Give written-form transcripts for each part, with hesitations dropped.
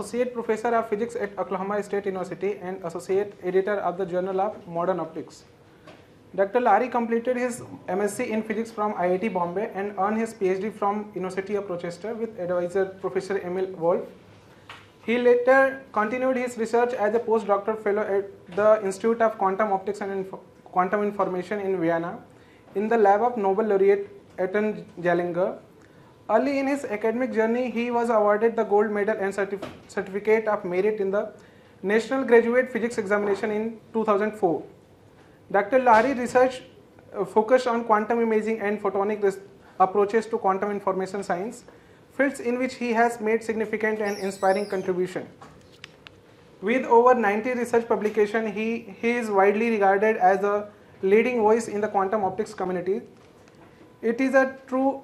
Associate Professor of Physics at Oklahoma State University and Associate Editor of the Journal of Modern Optics. Dr. Lahiri completed his MSc in Physics from IIT Bombay and earned his PhD from University of Rochester with advisor Professor Emil Wolf. He later continued his research as a postdoctoral fellow at the Institute of Quantum Optics and Quantum Information in Vienna in the lab of Nobel laureate Anton Zeilinger. Early in his academic journey, he was awarded the gold medal and certificate of merit in the National Graduate Physics Examination in 2004. Dr. Lahiri research focused on quantum imaging and photonic approaches to quantum information science, fields in which he has made significant and inspiring contribution. With over 90 research publications, he is widely regarded as a leading voice in the quantum optics community. It is a true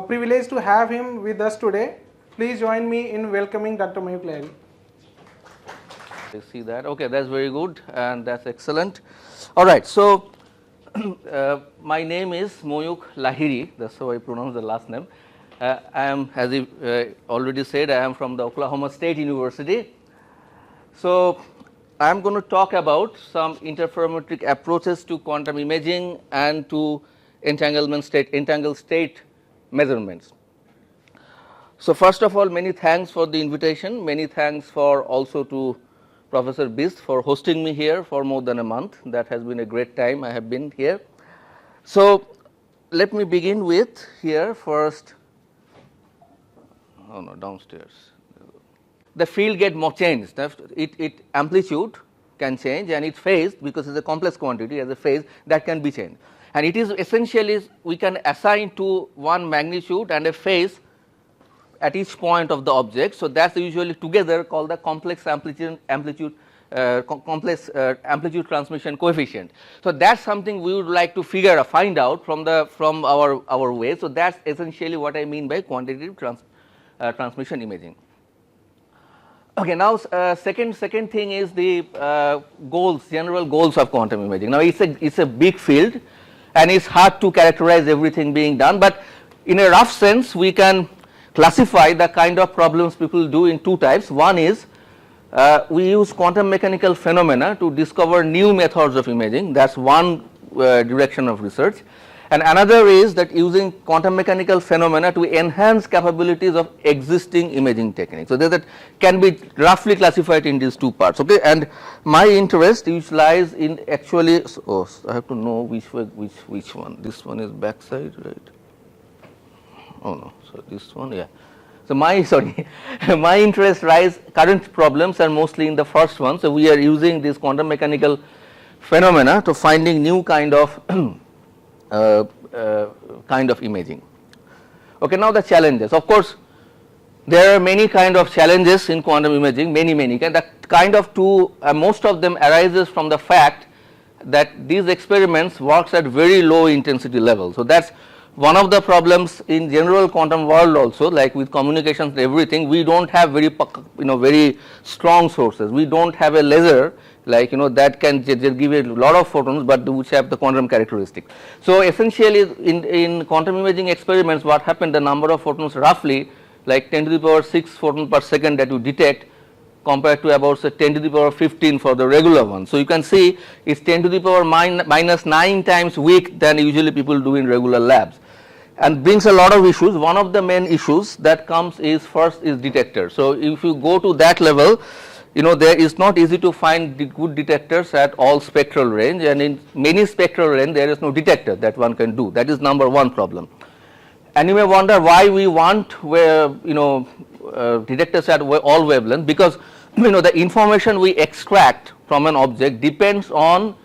privilege to have him with us today. Please join me in welcoming Dr. Mayukh Lahiri. You see that? Okay, that's very good and that's excellent. All right, so my name is Mayukh Lahiri, that's how I pronounce the last name. I am, as you already said, I am from the Oklahoma State University. So I am going to talk about some interferometric approaches to quantum imaging and to entangled state measurements. So first of all, many thanks for the invitation, many thanks for also to Professor Bist for hosting me here for more than a month. That has been a great time I have been here. So let me begin with here first. Oh no, downstairs. The field get more changed. It amplitude can change and its phase, because it's a complex quantity as a phase, that can be changed. And it is essentially we can assign to one magnitude and a phase at each point of the object. So that's usually together called the complex amplitude transmission coefficient. So that's something we would like to find out from our way. So that's essentially what I mean by quantitative transmission imaging. Okay, now second thing is the general goals of quantum imaging. Now it's a big field and it's hard to characterize everything being done, but in a rough sense we can classify the kind of problems people do in two types. One is we use quantum mechanical phenomena to discover new methods of imaging, that's one direction of research, and another is that using quantum mechanical phenomena to enhance capabilities of existing imaging techniques. So that can be roughly classified in these two parts, okay. And my interest which lies in actually, I have to know which one, this one is backside, right? Oh no, so this one, yeah. So my interest lies, current problems are mostly in the first one. So we are using this quantum mechanical phenomena to finding new kind of imaging. Okay, now the challenges. Of course, there are many kind of challenges in quantum imaging, many. That kind of most of them arises from the fact that these experiments works at very low intensity level. So that's one of the problems in general quantum world also, like with communications and everything, we don't have very strong sources. We don't have a laser like that can just give a lot of photons, but which have the quantum characteristic. So essentially in quantum imaging experiments, what happened, the number of photons roughly like 10 to the power 6 photons per second that you detect compared to about say 10 to the power 15 for the regular one. So you can see it's 10 to the power minus 9 times weak than usually people do in regular labs, and brings a lot of issues. One of the main issues that comes is first is detector. So if you go to that level, there is not easy to find good detectors at all spectral range, and in many spectral range there is no detector that one can do. That is number one problem. And you may wonder why we want detectors at all wavelengths, because the information we extract from an object depends on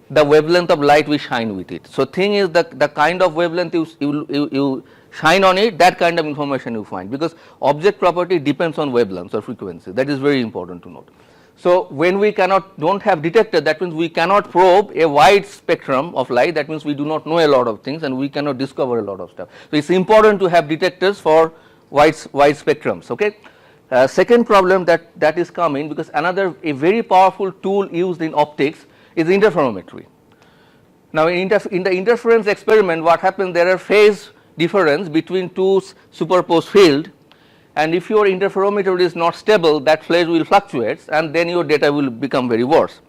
the wavelength of light we shine with it. So thing is the kind of wavelength you shine on it, that kind of information you find, because object property depends on wavelengths or frequency. That is very important to note. So when we don't have detector, that means we cannot probe a wide spectrum of light. That means we do not know a lot of things and we cannot discover a lot of stuff. So it's important to have detectors for wide spectrums, okay. Second problem that is coming, because a very powerful tool used in optics is interferometry. Now in the interference experiment, what happens, there are phase difference between two superposed field, and if your interferometer is not stable, that phase will fluctuate and then your data will become very worse.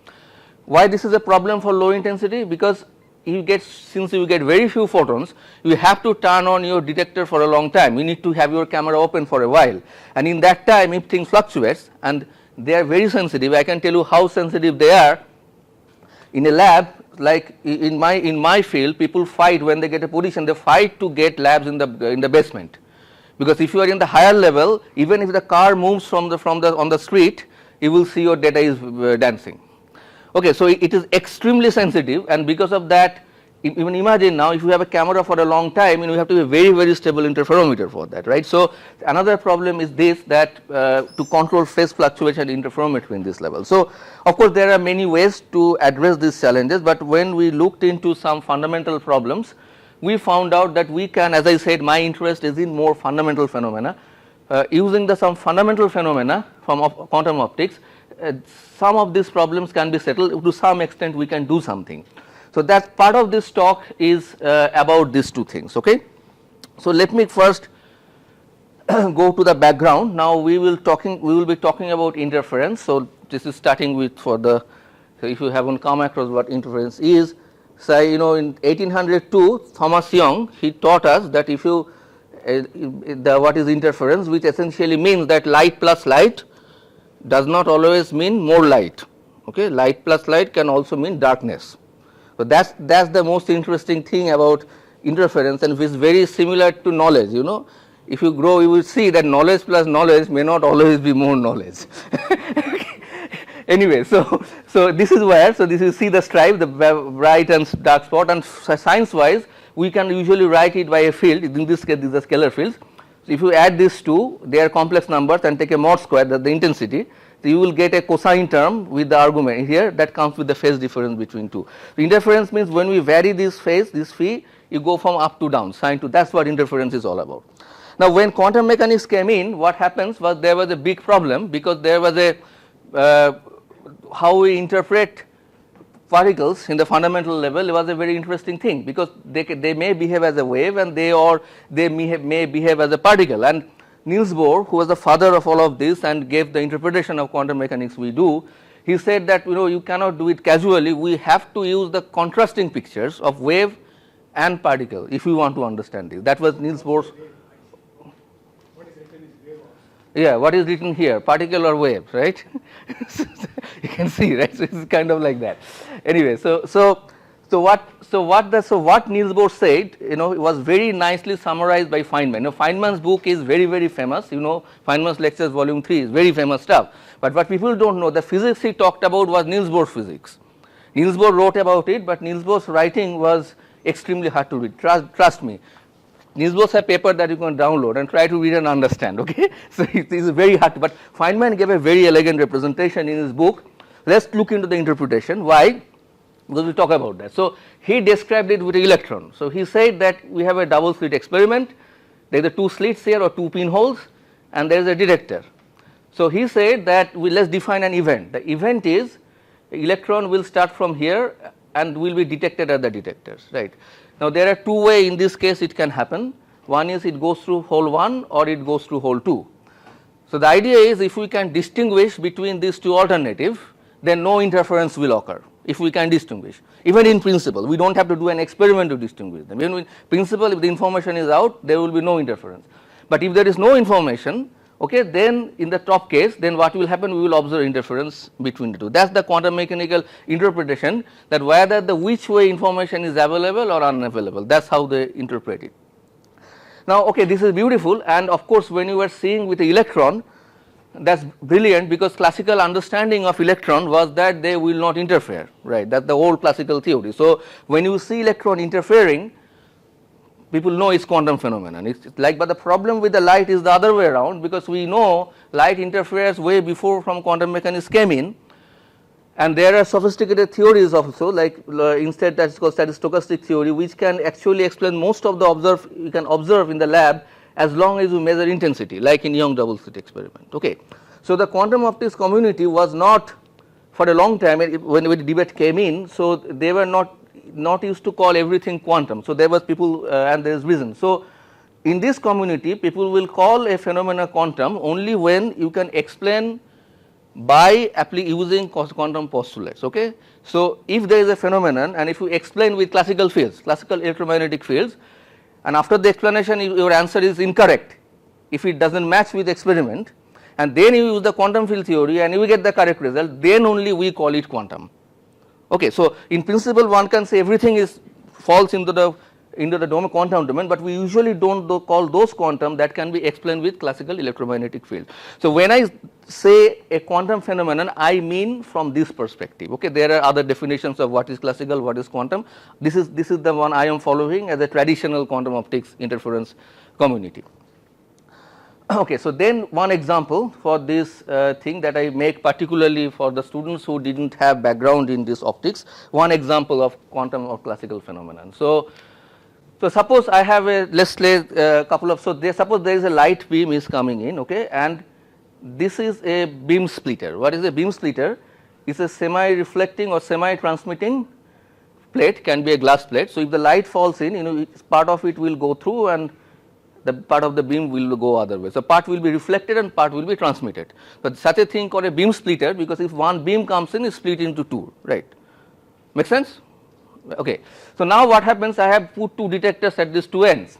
Why this is a problem for low intensity? Because since you get very few photons, you have to turn on your detector for a long time. You need to have your camera open for a while, and in that time if things fluctuates, and they are very sensitive, I can tell you how sensitive they are. In a lab, like in my field, people fight when they get a position, they fight to get labs in the basement, because if you are in the higher level, even if the car moves on the street, you will see your data is dancing. Okay, so it is extremely sensitive, and because of that, even imagine now if you have a camera for a long time, you have to be a very, very stable interferometer for that, right. So another problem is this, that to control phase fluctuation interferometry in this level. So of course there are many ways to address these challenges, but when we looked into some fundamental problems, we found out that we can, as I said, my interest is in more fundamental phenomena. Using some fundamental phenomena from quantum optics, some of these problems can be settled. To some extent we can do something. So that part of this talk is about these two things. Okay. So let me first go to the background. Now we will be talking about interference. So this is starting with so if you haven't come across what interference is, say in 1802 Thomas Young, he taught us that if you what is interference, which essentially means that light plus light does not always mean more light. Okay, light plus light can also mean darkness. So that's the most interesting thing about interference, and it's very similar to knowledge. If you grow, you will see that knowledge plus knowledge may not always be more knowledge. Anyway, so this is where, so this you see the stripe, the bright and dark spot, and science wise we can usually write it by a field. In this case these are scalar fields. So if you add these two, they are complex numbers, and take a mod square, that's the intensity, so you will get a cosine term with the argument here that comes with the phase difference between two. So interference means when we vary this phase, this phi, you go from up to down, sine to, that's what interference is all about. Now when quantum mechanics came in, what happens was there was a big problem, because there was a how we interpret particles in the fundamental level was a very interesting thing, because they may behave as a wave and they may behave as a particle. And Niels Bohr, who was the father of all of this and gave the interpretation of quantum mechanics we do, he said that you cannot do it casually, we have to use the contrasting pictures of wave and particle if we want to understand this. That was Niels Bohr's. Yeah, what is written here, particle or wave, right? You can see, right? So it's kind of like that. Anyway, so what Niels Bohr said, it was very nicely summarized by Feynman. Feynman's book is very, very famous. Feynman's lectures volume 3 is very famous stuff. But what people don't know, the physics he talked about was Niels Bohr's physics. Niels Bohr wrote about it, but Niels Bohr's writing was extremely hard to read. Trust me. Niels Bohr's a paper that you can download and try to read and understand, okay. So it is very hard, but Feynman gave a very elegant representation in his book. Let's look into the interpretation. Why? Because we'll talk about that. So he described it with an electron. So he said that we have a double slit experiment, there are two slits here or two pinholes, and there is a detector. So he said that let's define an event. The event is the electron will start from here and will be detected at the detectors, right. Now there are two ways in this case it can happen. One is it goes through hole 1 or it goes through hole 2. So the idea is if we can distinguish between these two alternatives, then no interference will occur. If we can distinguish, even in principle, we don't have to do an experiment to distinguish them. Even in principle, if the information is out, there will be no interference. But if there is no information, okay, then in the top case, then what will happen? We will observe interference between the two. That's the quantum mechanical interpretation, that whether which way information is available or unavailable. That's how they interpret it. Now, okay, this is beautiful, and of course, when you are seeing with the electron, that's brilliant, because classical understanding of electron was that they will not interfere, right? That's the old classical theory. So when you see electron interfering, people know it's quantum phenomenon. It's like, but the problem with the light is the other way around, because we know light interferes way before from quantum mechanics came in, and there are sophisticated theories also, like instead that's called stochastic theory, which can actually explain most of the you can observe in the lab as long as you measure intensity, like in Young double slit experiment. Okay, so the quantum optics community was not, for a long time when the debate came in, so they were not used to call everything quantum. So there was people and there is reason. So in this community people will call a phenomena quantum only when you can explain by using quantum postulates. Okay? So, if there is a phenomenon and if you explain with classical fields, classical electromagnetic fields, and after the explanation your answer is incorrect, if it does not match with experiment, and then you use the quantum field theory and you get the correct result, then only we call it quantum. Okay, so, in principle one can say everything is falls into the domain, quantum domain, but we usually do not call those quantum that can be explained with classical electromagnetic field. So, when I say a quantum phenomenon, I mean from this perspective. Okay, there are other definitions of what is classical, what is quantum. This is the one I am following as a traditional quantum optics interference community. Okay, so then one example for this thing that I make particularly for the students who did not have background in this optics, one example of quantum or classical phenomenon. So suppose I have a, let us say couple of, so suppose there is a light beam is coming in, okay, and this is a beam splitter. What is a beam splitter? It's a semi reflecting or semi transmitting plate, can be a glass plate. So if the light falls in, part of it will go through and the part of the beam will go other way. So part will be reflected and part will be transmitted. But such a thing called a beam splitter, because if one beam comes in, it's split into two, right? Make sense? Okay. So now what happens, I have put two detectors at these two ends.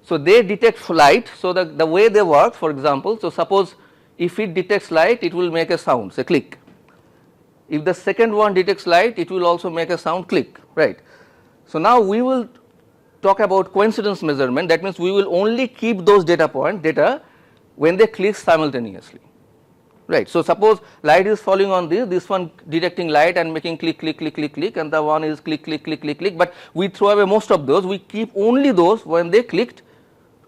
So they detect light. So the way they work, for example, so suppose if it detects light, it will make a sound, say click. If the second one detects light, it will also make a sound click, right? So now we will talk about coincidence measurement. That means we will only keep those data when they click simultaneously, right? So suppose light is falling on this one detecting light and making click click click click click, and the one is click click click click click, but we throw away most of those, we keep only those when they clicked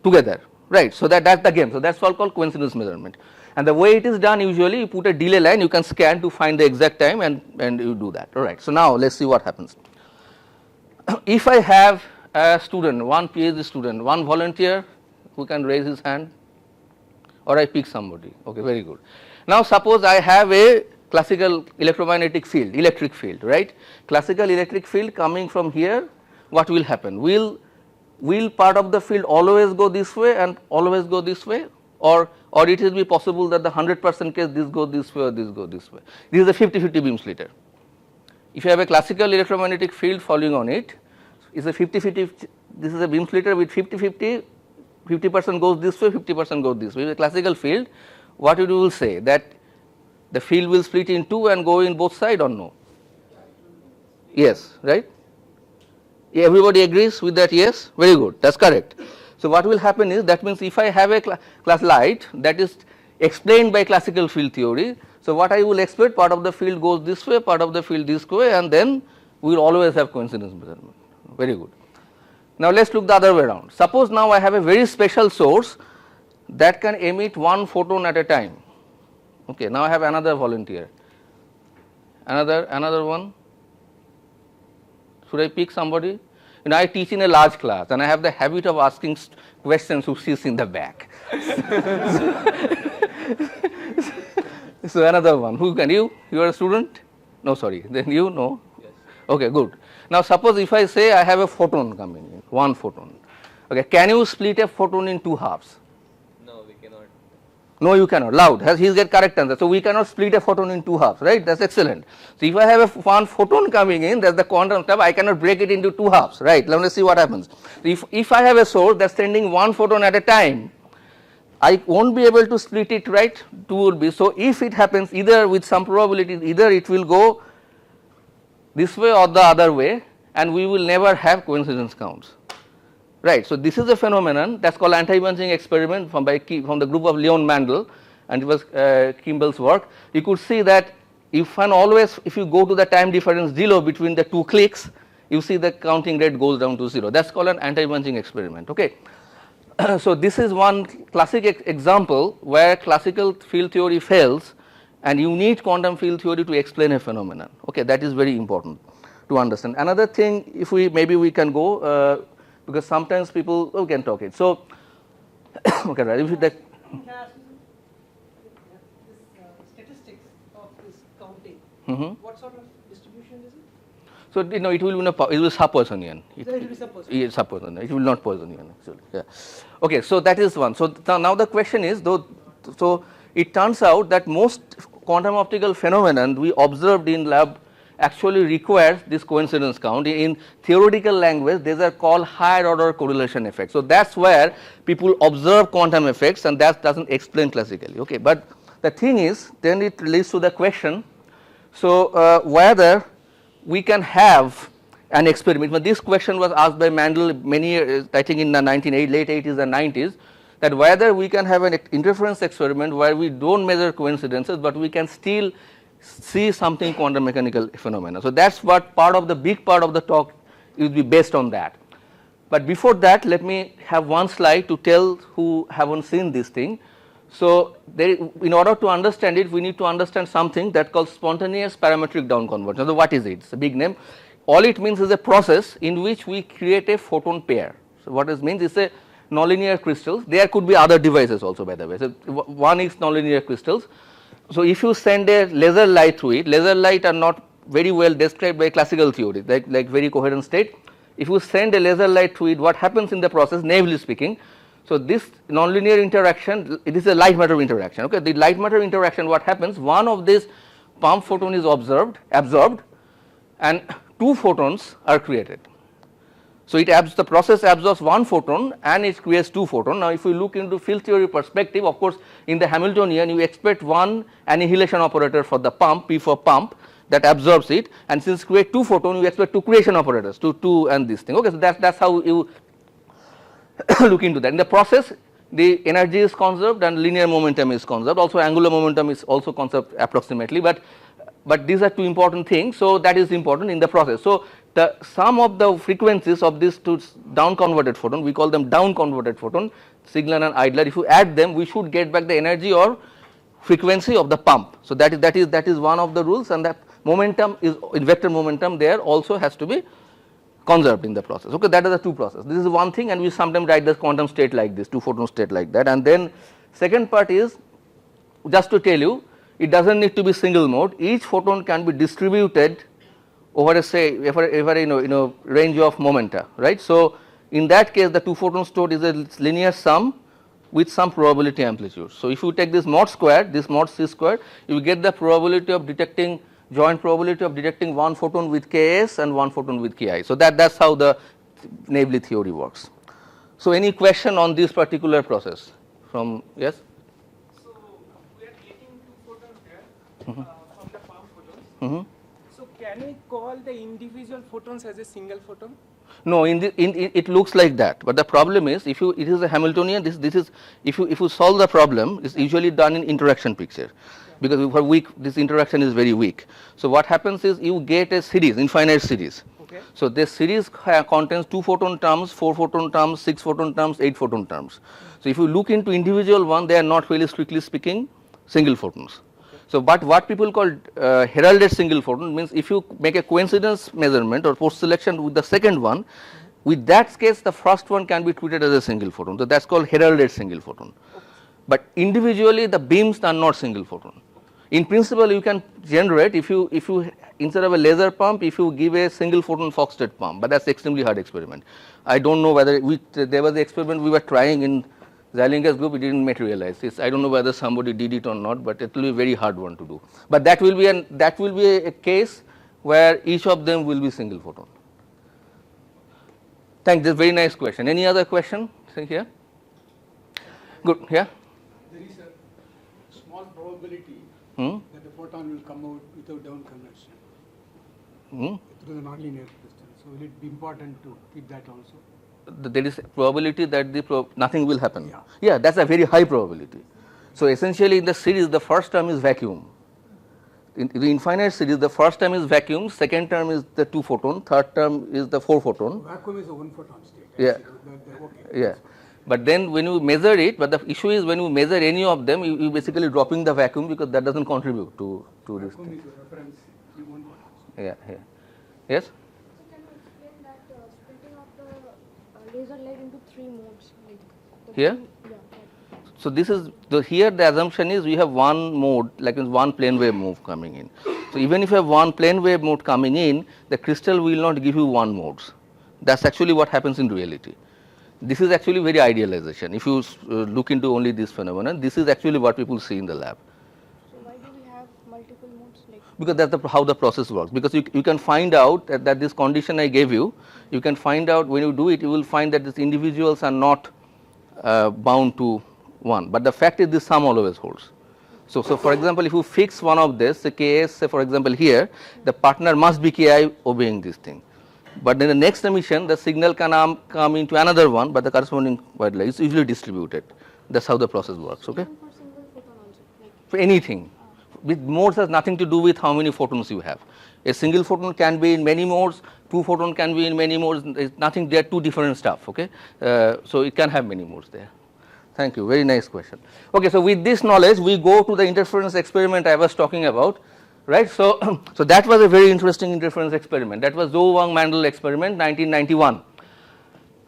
together, right? So that's the game. So that's all called coincidence measurement. And the way it is done, usually you put a delay line, you can scan to find the exact time and you do that. All right. So now let's see what happens. If I have a student, one PhD student, one volunteer who can raise his hand, or I pick somebody. Okay, very good. Now suppose I have a classical electromagnetic field, electric field, right? Classical electric field coming from here, what will happen? Will part of the field always go this way and always go this way, or it will be possible that the 100% case this goes this way or this goes this way? This is a 50-50 beam splitter. If you have a classical electromagnetic field falling on it, it's a 50-50, this is a beam splitter with 50-50, 50% goes this way, 50% goes this way. With a classical field, what you will say that the field will split in two and go in both sides or no? Yes, right? Everybody agrees with that? Yes, very good, that's correct. So what will happen is, that means if I have a class light that is explained by classical field theory, so what I will expect, part of the field goes this way, part of the field this way, and then we will always have coincidence measurement. Very good. Now let us look the other way around. Suppose now I have a very special source that can emit one photon at a time. Okay, now I have another volunteer, another one. Should I pick somebody? I teach in a large class and I have the habit of asking questions who sits in the back. So another one, who can you? You are a student? No, sorry, then you know? Yes. Okay, good. Now suppose if I say I have a photon coming in, one photon. Okay, can you split a photon in two halves? No, we cannot. No, you cannot. Loud. He's get correct answer. So we cannot split a photon in two halves, right? That's excellent. So if I have one photon coming in, that's the quantum stuff. I cannot break it into two halves, right? Let me see what happens. If I have a source that's sending one photon at a time, I won't be able to split it, right? Two will be. So if it happens, either with some probability, either it will go this way or the other way, and we will never have coincidence counts. Right. So this is a phenomenon that's called anti-bunching experiment from the group of Leon Mandel, and it was Kimball's work. You could see that if you go to the time difference 0 between the two clicks, you see the counting rate goes down to 0. That's called an anti-bunching experiment. Okay. So this is one classic example where classical field theory fails, and you need quantum field theory to explain a phenomenon. Okay, that is very important to understand. Another thing, if maybe we can go. Because sometimes people can talk it. So, okay, right. If you take statistics of this counting, what sort of distribution is it? So, you know, it will be it will be sub-Poissonian. It will be sub-Poissonian. Yes, sub-Poissonian. It will not Poissonian actually. Yeah. Okay, so that is one. So now the question is, though, so it turns out that most quantum optical phenomenon we observed in lab actually requires this coincidence count. In theoretical language, these are called higher order correlation effects. So that's where people observe quantum effects, and that doesn't explain classically. Okay, but the thing is, then it leads to the question. So whether we can have an experiment. But this question was asked by Mandel many years, I think in the late 80s and 90s, that whether we can have an interference experiment where we don't measure coincidences, but we can still see something quantum mechanical phenomena. So that's what part of the big part of the talk will be based on that. But before that, let me have one slide to tell who haven't seen this thing. So there, in order to understand it, we need to understand something that called spontaneous parametric down conversion. So what is it? It's a big name. All it means is a process in which we create a photon pair. So what it means is a nonlinear crystals. There could be other devices also, by the way. So one is nonlinear crystals. So if you send a laser light through it, laser light are not very well described by classical theory, like very coherent state. If you send a laser light through it, what happens in the process, naively speaking? So this nonlinear interaction, it is a light matter interaction. Okay, the light matter interaction, what happens? One of these pump photon is absorbed, and two photons are created. So it the process absorbs one photon and it creates two photons. Now if we look into field theory perspective, of course in the Hamiltonian you expect one annihilation operator for the pump, P for pump, that absorbs it, and since create two photons you expect two creation operators, two and this thing. Okay, so that's how you look into that. In the process the energy is conserved and linear momentum is conserved, also angular momentum is also conserved approximately, but these are two important things. So that is important in the process. So the sum of the frequencies of these two down converted photon, we call them down converted photon, Signal and Idler, if you add them we should get back the energy or frequency of the pump. So that is one of the rules, and that momentum is in vector momentum there also has to be conserved in the process. Okay, that is the two process. This is one thing, and we sometimes write the quantum state like this, two photon state like that. And then second part is just to tell you, it doesn't need to be single mode. Each photon can be distributed over a say over range of momenta, right? So in that case the two photon state is a linear sum with some probability amplitude. So if you take this mod squared, this mod c squared, you will get the probability of detecting, joint probability of detecting one photon with Ks and one photon with Ki. So that's how the naively theory works. So any question on this particular process from, yes? So we are getting two photons here from the pump photons. So can we call the individual photons as a single photon? No, it looks like that, but the problem is if you, it is a Hamiltonian, this is if you solve the problem, it's usually done in interaction picture, because for weak this interaction is very weak. So what happens is you get a series, infinite series. Okay. So this series contains 2 photon terms, 4 photon terms, 6 photon terms, 8 photon terms. So if you look into individual one, they are not really strictly speaking single photons. So but what people call heralded single photon means if you make a coincidence measurement or post selection with the second one, with that case the first one can be treated as a single photon. So that's called heralded single photon. But individually the beams are not single photon. In principle you can generate, if you instead of a laser pump, if you give a single photon Fock-State pump, but that's extremely hard experiment. I don't know whether there was the experiment we were trying in Zeilinger's group, it didn't materialize. I don't know whether somebody did it or not, but it will be a very hard one to do. But that will be a case where each of them will be single photon. Thanks, this is a very nice question. Any other question? Say here. Good, yeah. There is a small probability that the photon will come out without down conversion through the nonlinear crystal. So will it be important to keep that also? There is a probability that nothing will happen. Yeah, that's a very high probability. So essentially in the series the first term is vacuum. In the infinite series the first term is vacuum, second term is the 2 photon, third term is the 4 photon. Vacuum is a 1 photon state. Yeah. Okay. Yeah. But then when you measure it, but the issue is when you measure any of them, you basically dropping the vacuum because that doesn't contribute to this Vacuum thing. is a reference to 1 photon. Yeah, yeah. Yes? So can you explain that splitting of the laser light into 3 modes? Like the Here? beam- yeah, that. So this is here the assumption is we have one mode, like one plane wave move coming in. So, even if you have one plane wave mode coming in, the crystal will not give you one modes. That is actually what happens in reality. This is actually very idealization. If you look into only this phenomenon, this is actually what people see in the lab. So why do we have multiple modes? Like Because that is how the process works. Because you can find out that this condition I gave you, you can find out when you do it, you will find that these individuals are not bound to one. But the fact is this sum always holds. So for example, if you fix one of this, say Ks, say for example here, the partner must be Ki obeying this thing. But in the next emission, the signal can come into another one, but the corresponding white light is usually distributed. That is how the process works. Okay. even for single photon also, like For anything, with modes has nothing to do with how many photons you have. A single photon can be in many modes, two photon can be in many modes. There is nothing. They are two different stuff. Okay. So it can have many modes there. Thank you. Very nice question. Okay. So with this knowledge, we go to the interference experiment I was talking about. Right. So, so that was a very interesting interference experiment. That was Zhou-Wang-Mandel experiment 1991.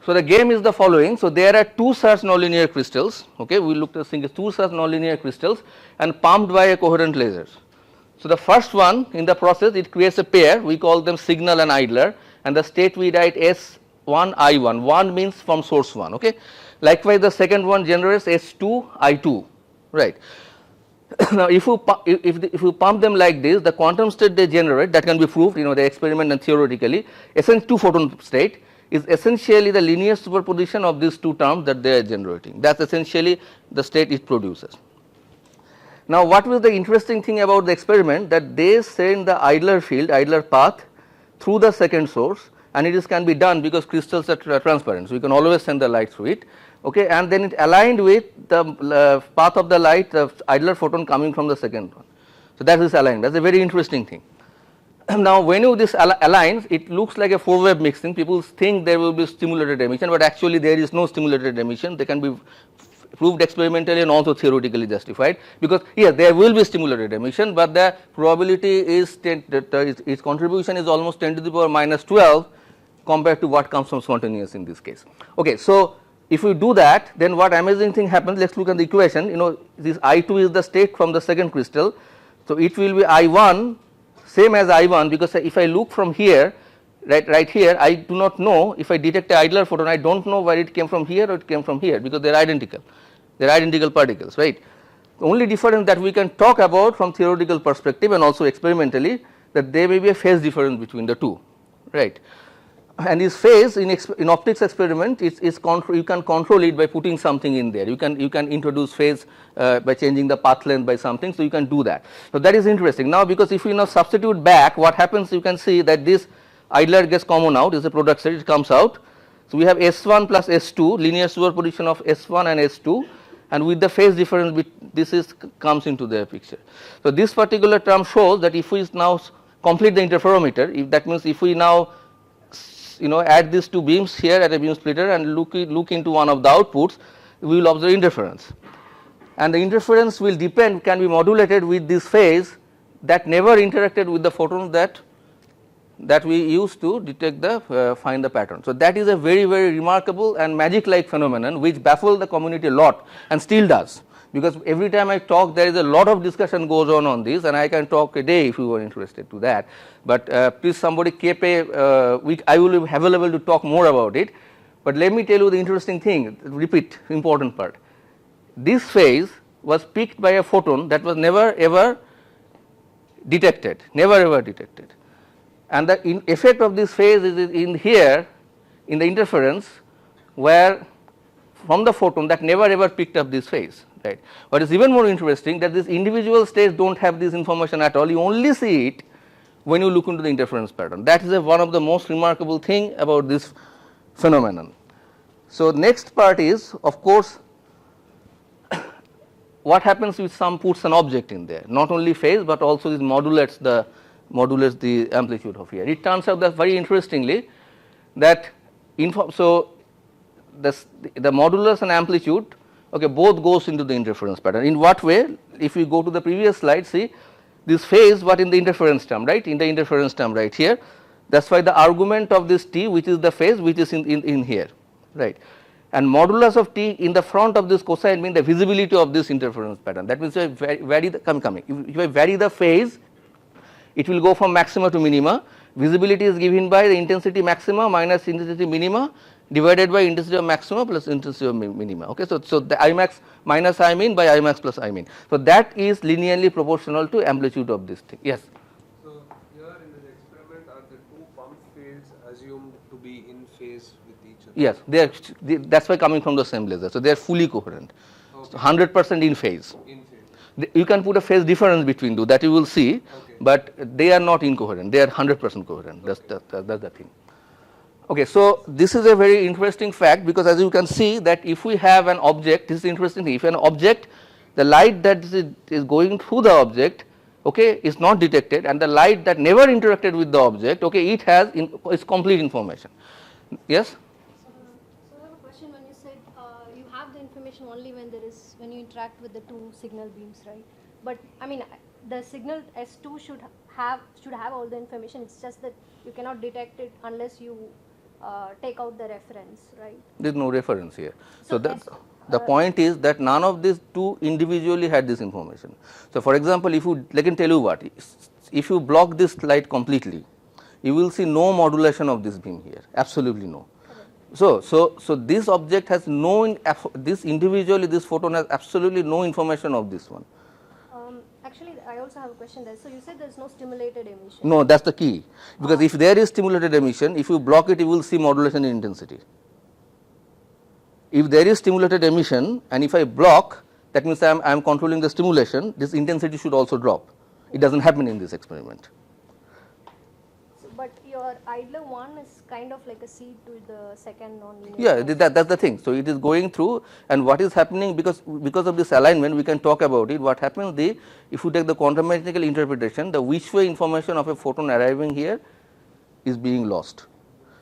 So the game is the following. So there are two such nonlinear crystals. Okay, we looked at two such nonlinear crystals and pumped by a coherent lasers. So the first one in the process, it creates a pair. We call them signal and idler, and the state we write S1 I1. One means from source one. Okay. Likewise, the second one generates S2 I2. Right. Now, if you pump them like this, the quantum state they generate, that can be proved, you know, the experiment and theoretically, essentially two photon state is essentially the linear superposition of these two terms that they are generating. That is essentially the state it produces. Now, what was the interesting thing about the experiment, that they send the idler field, idler path through the second source, and it can be done because crystals are transparent. So, you can always send the light through it. Okay, and then it aligned with the path of the light, the idler photon coming from the second one. So that is aligned. That is a very interesting thing. Now, when this aligns, it looks like a four-wave mixing. People think there will be stimulated emission, but actually there is no stimulated emission. They can be proved experimentally and also theoretically justified, because yes, there will be stimulated emission, but the probability is its contribution is almost 10 to the power minus 12 compared to what comes from spontaneous in this case. Okay, so if we do that, then what amazing thing happens, let us look at the equation. You know, this I2 is the state from the second crystal. So it will be I1 same as I1, because if I look from here, right here, I do not know if I detect a idler photon, I do not know where it came from here or it came from here, because they are identical. They are identical particles, right. The only difference that we can talk about from theoretical perspective and also experimentally, that there may be a phase difference between the two, right. And this phase in optics experiment is you can control it by putting something in there. You can introduce phase by changing the path length by something. So you can do that. So that is interesting. Now, because if we now substitute back, what happens? You can see that this idler gets common out. Is a product set. It comes out. So we have S1 plus S2, linear superposition of S1 and S2, and with the phase difference, this comes into the picture. So this particular term shows that if we now complete the interferometer, if that means if we now add these two beams here at a beam splitter and look into one of the outputs, we will observe interference, and the interference will can be modulated with this phase that never interacted with the photons that we use to detect find the pattern. So that is a very remarkable and magic like phenomenon which baffled the community a lot and still does, because every time I talk there is a lot of discussion goes on this, and I can talk a day if you are interested to that, but please somebody keep I will be available to talk more about it. But let me tell you the interesting thing, repeat important part. This phase was picked by a photon that was never ever detected, and the effect of this phase is in here in the interference, where from the photon that never ever picked up this phase. Right. What is even more interesting, that these individual states do not have this information at all. You only see it when you look into the interference pattern. That is one of the most remarkable thing about this phenomenon. So next part is, of course, what happens if some puts an object in there, not only phase but also this modulates the amplitude of here. It turns out that very interestingly that so the modulus and amplitude, okay, both goes into the interference pattern. In what way? If we go to the previous slide, see this phase what in the interference term, right, in the interference term right here. That is why the argument of this T, which is the phase, which is in here, right, and modulus of T in the front of this cosine means the visibility of this interference pattern. That means if I vary the if I vary the phase, it will go from maxima to minima. Visibility is given by the intensity maxima minus intensity minima divided by intensity of maxima plus intensity of minima. Okay. So, the I max minus I mean by I max plus I mean. So, that is linearly proportional to amplitude of this thing. Yes. So, here in this experiment are the two pump fields assumed to be in phase with each other? Yes, that is why coming from the same laser. So, they are fully coherent, Okay. 100% in phase. In phase. You can put a phase difference between two, that you will see, Okay. but they are not incoherent, they are 100% coherent, that is the thing. Okay, so this is a very interesting fact, because as you can see that if we have an object, this is interesting thing, if an object, the light that is going through the object, okay, is not detected, and the light that never interacted with the object, okay, it has its complete information. Yes? So I have a question. When you said you have the information only when you interact with the two signal beams, right? But I mean, the signal S2 should have all the information. It's just that you cannot detect it unless you take out the reference, right? There is no reference here. So, So the point is that none of these two individually had this information. So, for example, if you, let me tell you what, if you block this light completely, you will see no modulation of this beam here, absolutely no. So, this object has no, this individually, this photon has absolutely no information of this one. Actually, I also have a question there. So you said there's no stimulated emission. No, that is the key, because if there is stimulated emission, if you block it, you will see modulation in intensity. If there is stimulated emission and if I block, that means I am controlling the stimulation, this intensity should also drop. It does not happen in this experiment. So, but your idler one is kind of like a seed to the second nonlinear. Yeah, that is the thing. So, it is going through, and what is happening, because of this alignment we can talk about it. What happens, if you take the quantum mechanical interpretation, the which way information of a photon arriving here is being lost.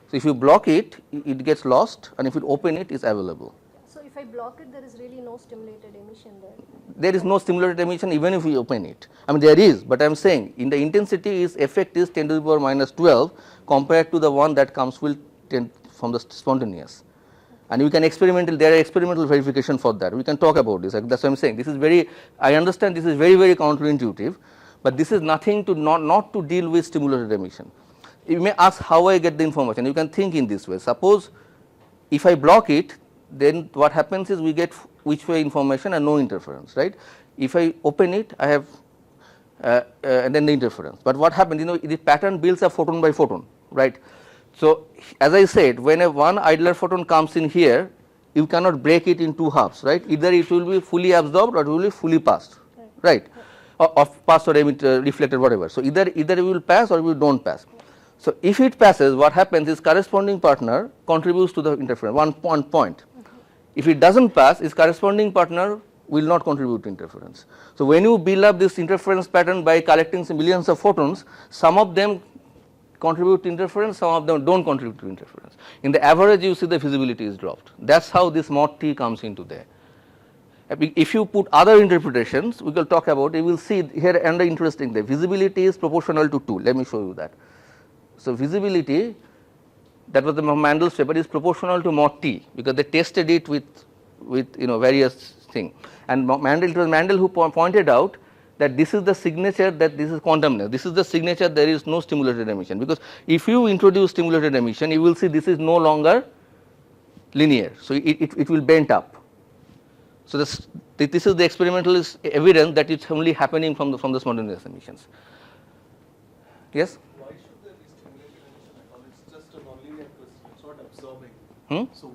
So, if you block it, it gets lost, and if you open it, is available. So if I block it, there is really no stimulated emission there. There is no stimulated emission even if we open it. I mean, there is, but I am saying in the intensity its effect is 10 to the power minus 12 compared to the one that comes with 10 from the spontaneous. And we can there are experimental verification for that. We can talk about this. That is what I am saying. This is very, I understand this is very, very counterintuitive, but this is nothing to not to deal with stimulated emission. You may ask how I get the information. You can think in this way. Suppose if I block it, then what happens is we get which way information and no interference, right. If I open it, I have and then the interference. But what happens, the pattern builds up photon by photon, right. So, as I said, when one idler photon comes in here, you cannot break it in two halves, right. Either it will be fully absorbed or it will be fully passed, right, or passed or reflected, whatever. So, either it will pass or it will not pass. So, if it passes, what happens is corresponding partner contributes to the interference, one point. If it does not pass, its corresponding partner will not contribute to interference. So, when you build up this interference pattern by collecting some millions of photons, some of them contribute to interference, some of them do not contribute to interference. In the average, you see the visibility is dropped. That is how this mod T comes into there. If you put other interpretations, we will talk about, you will see here another interesting thing. Visibility is proportional to 2. Let me show you that. So, visibility, that was the Mandel's paper, is proportional to mod T, because they tested it with various things. And it was Mandel who pointed out that this is the signature that this is quantumness. This is the signature there is no stimulated emission, because if you introduce stimulated emission, you will see this is no longer linear. So, it will bend up. So, this is the experimental evidence that it is only happening from the spontaneous emissions. Yes? Why should there be stimulated emission at all? It's just a nonlinear crystal, it's not absorbing. So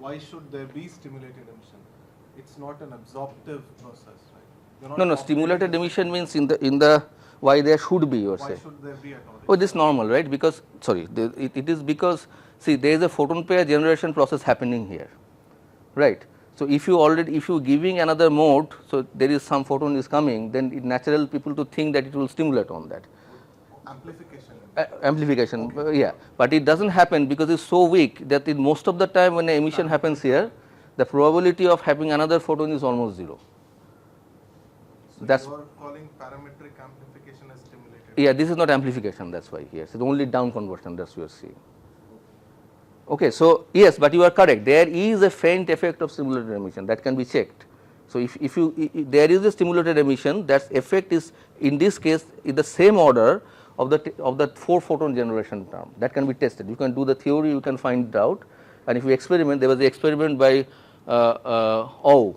why should there be stimulated emission? It's not an absorptive process, right? No, stimulated emission means in the why there should be, you are saying. Why should there be at all? Oh, this is normal, right? Because, sorry, it is because, see, there is a photon pair generation process happening here, right. So, if you giving another mode, so there is some photon is coming, then it natural people to think that it will stimulate on that. Amplification, yeah, but it does not happen because it is so weak that in most of the time when the emission happens here, the probability of having another photon is almost 0. So that's you are calling parametric amplification as stimulated. Yeah, this is not amplification, that is why here, it is only down conversion, that is what you are seeing. Okay, so yes, but you are correct, there is a faint effect of stimulated emission that can be checked, So, if there is a stimulated emission, that effect is in this case is the same order of the 4 photon generation term, that can be tested. You can do the theory, you can find it out, and if you experiment, there was the experiment by O,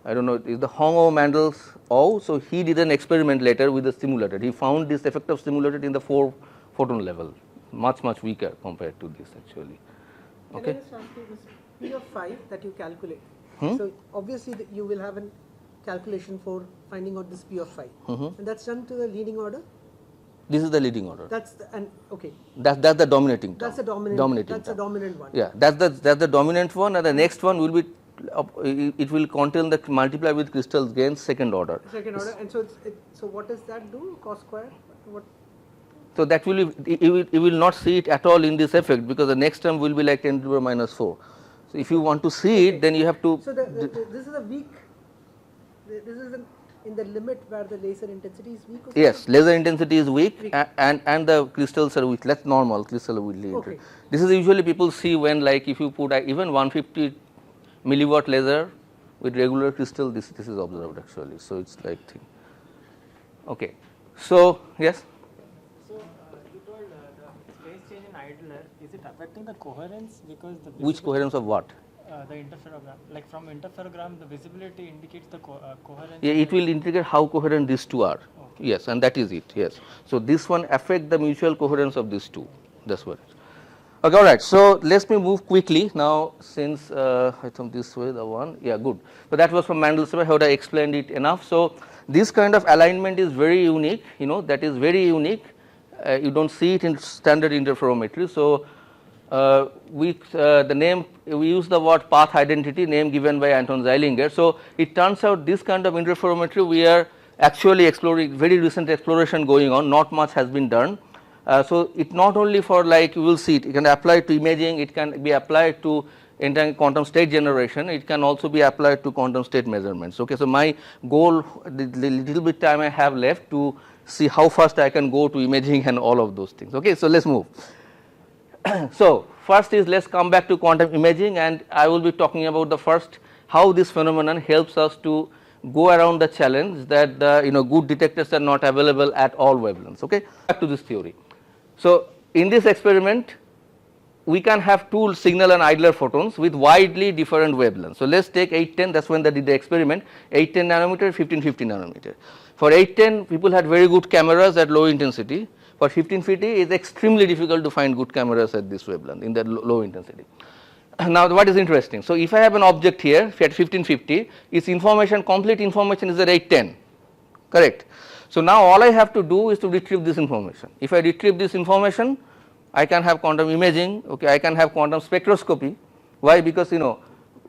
I do not know, is the Hong Mandel's O. So, he did an experiment later with the stimulated, he found this effect of stimulated in the 4 photon level, much weaker compared to this actually. Okay. Can I just ask you this P of 5 that you calculate? Hmm? So obviously you will have a calculation for finding out this P of 5, and that's done to the leading order. This is the leading order. That's the, and okay. That's the dominating term. That's the dominant. That's term. the dominant one. Yeah, that's the dominant one, and the next one will be it will contain the multiply with crystals gain second order. Second order, and so so what does that do? Cos square. What? So that will you will not see it at all in this effect, because the next term will be like 10 to the power minus 4. So if you want to see it, then you have to. So this is a weak. This is in the limit where the laser intensity is weak. Yes, laser intensity is weak, and the crystals are weak. That's normal. Crystal will lead. Okay. This is usually people see when, like, if you put even 150 milliwatt laser with regular crystal, this is observed actually. So it's like thing. Okay. So yes. So you told the phase change in idler, is it affecting the coherence, because the Which coherence of what? The interferogram, like from interferogram the visibility indicates the coherence. Yeah, it will indicate how coherent these two are. Okay. Yes, and that is it. Yes. So this one affect the mutual coherence of these two. That's what. Okay, all right. So let me move quickly now, since I think this way the one. Yeah, good. So that was from Mandel's way. How I explained it enough. So this kind of alignment is very unique. You know, that is very unique. You don't see it in standard interferometry. So with the name, we use the word path identity, name given by Anton Zeilinger. So it turns out this kind of interferometry we are actually exploring, very recent exploration going on, not much has been done. So it not only for, like, you will see it can apply to imaging, it can be applied to quantum state generation, it can also be applied to quantum state measurements. Okay, so my goal, the little bit time I have left, to see how fast I can go to imaging and all of those things. Okay, so let's move. So first is, let's come back to quantum imaging, and I will be talking about the first how this phenomenon helps us to go around the challenge that the good detectors are not available at all wavelengths. Okay, back to this theory. So in this experiment, we can have two signal and idler photons with widely different wavelengths. So let's take 810, that's when they did the experiment, 810 nanometer, 1550 nanometer. For 810, people had very good cameras at low intensity. For 1550, it is extremely difficult to find good cameras at this wavelength in the low intensity. Now what is interesting? So if I have an object here at 1550, its information, complete information is at 810, correct? So now all I have to do is to retrieve this information. If I retrieve this information, I can have quantum imaging, okay, I can have quantum spectroscopy. Why? Because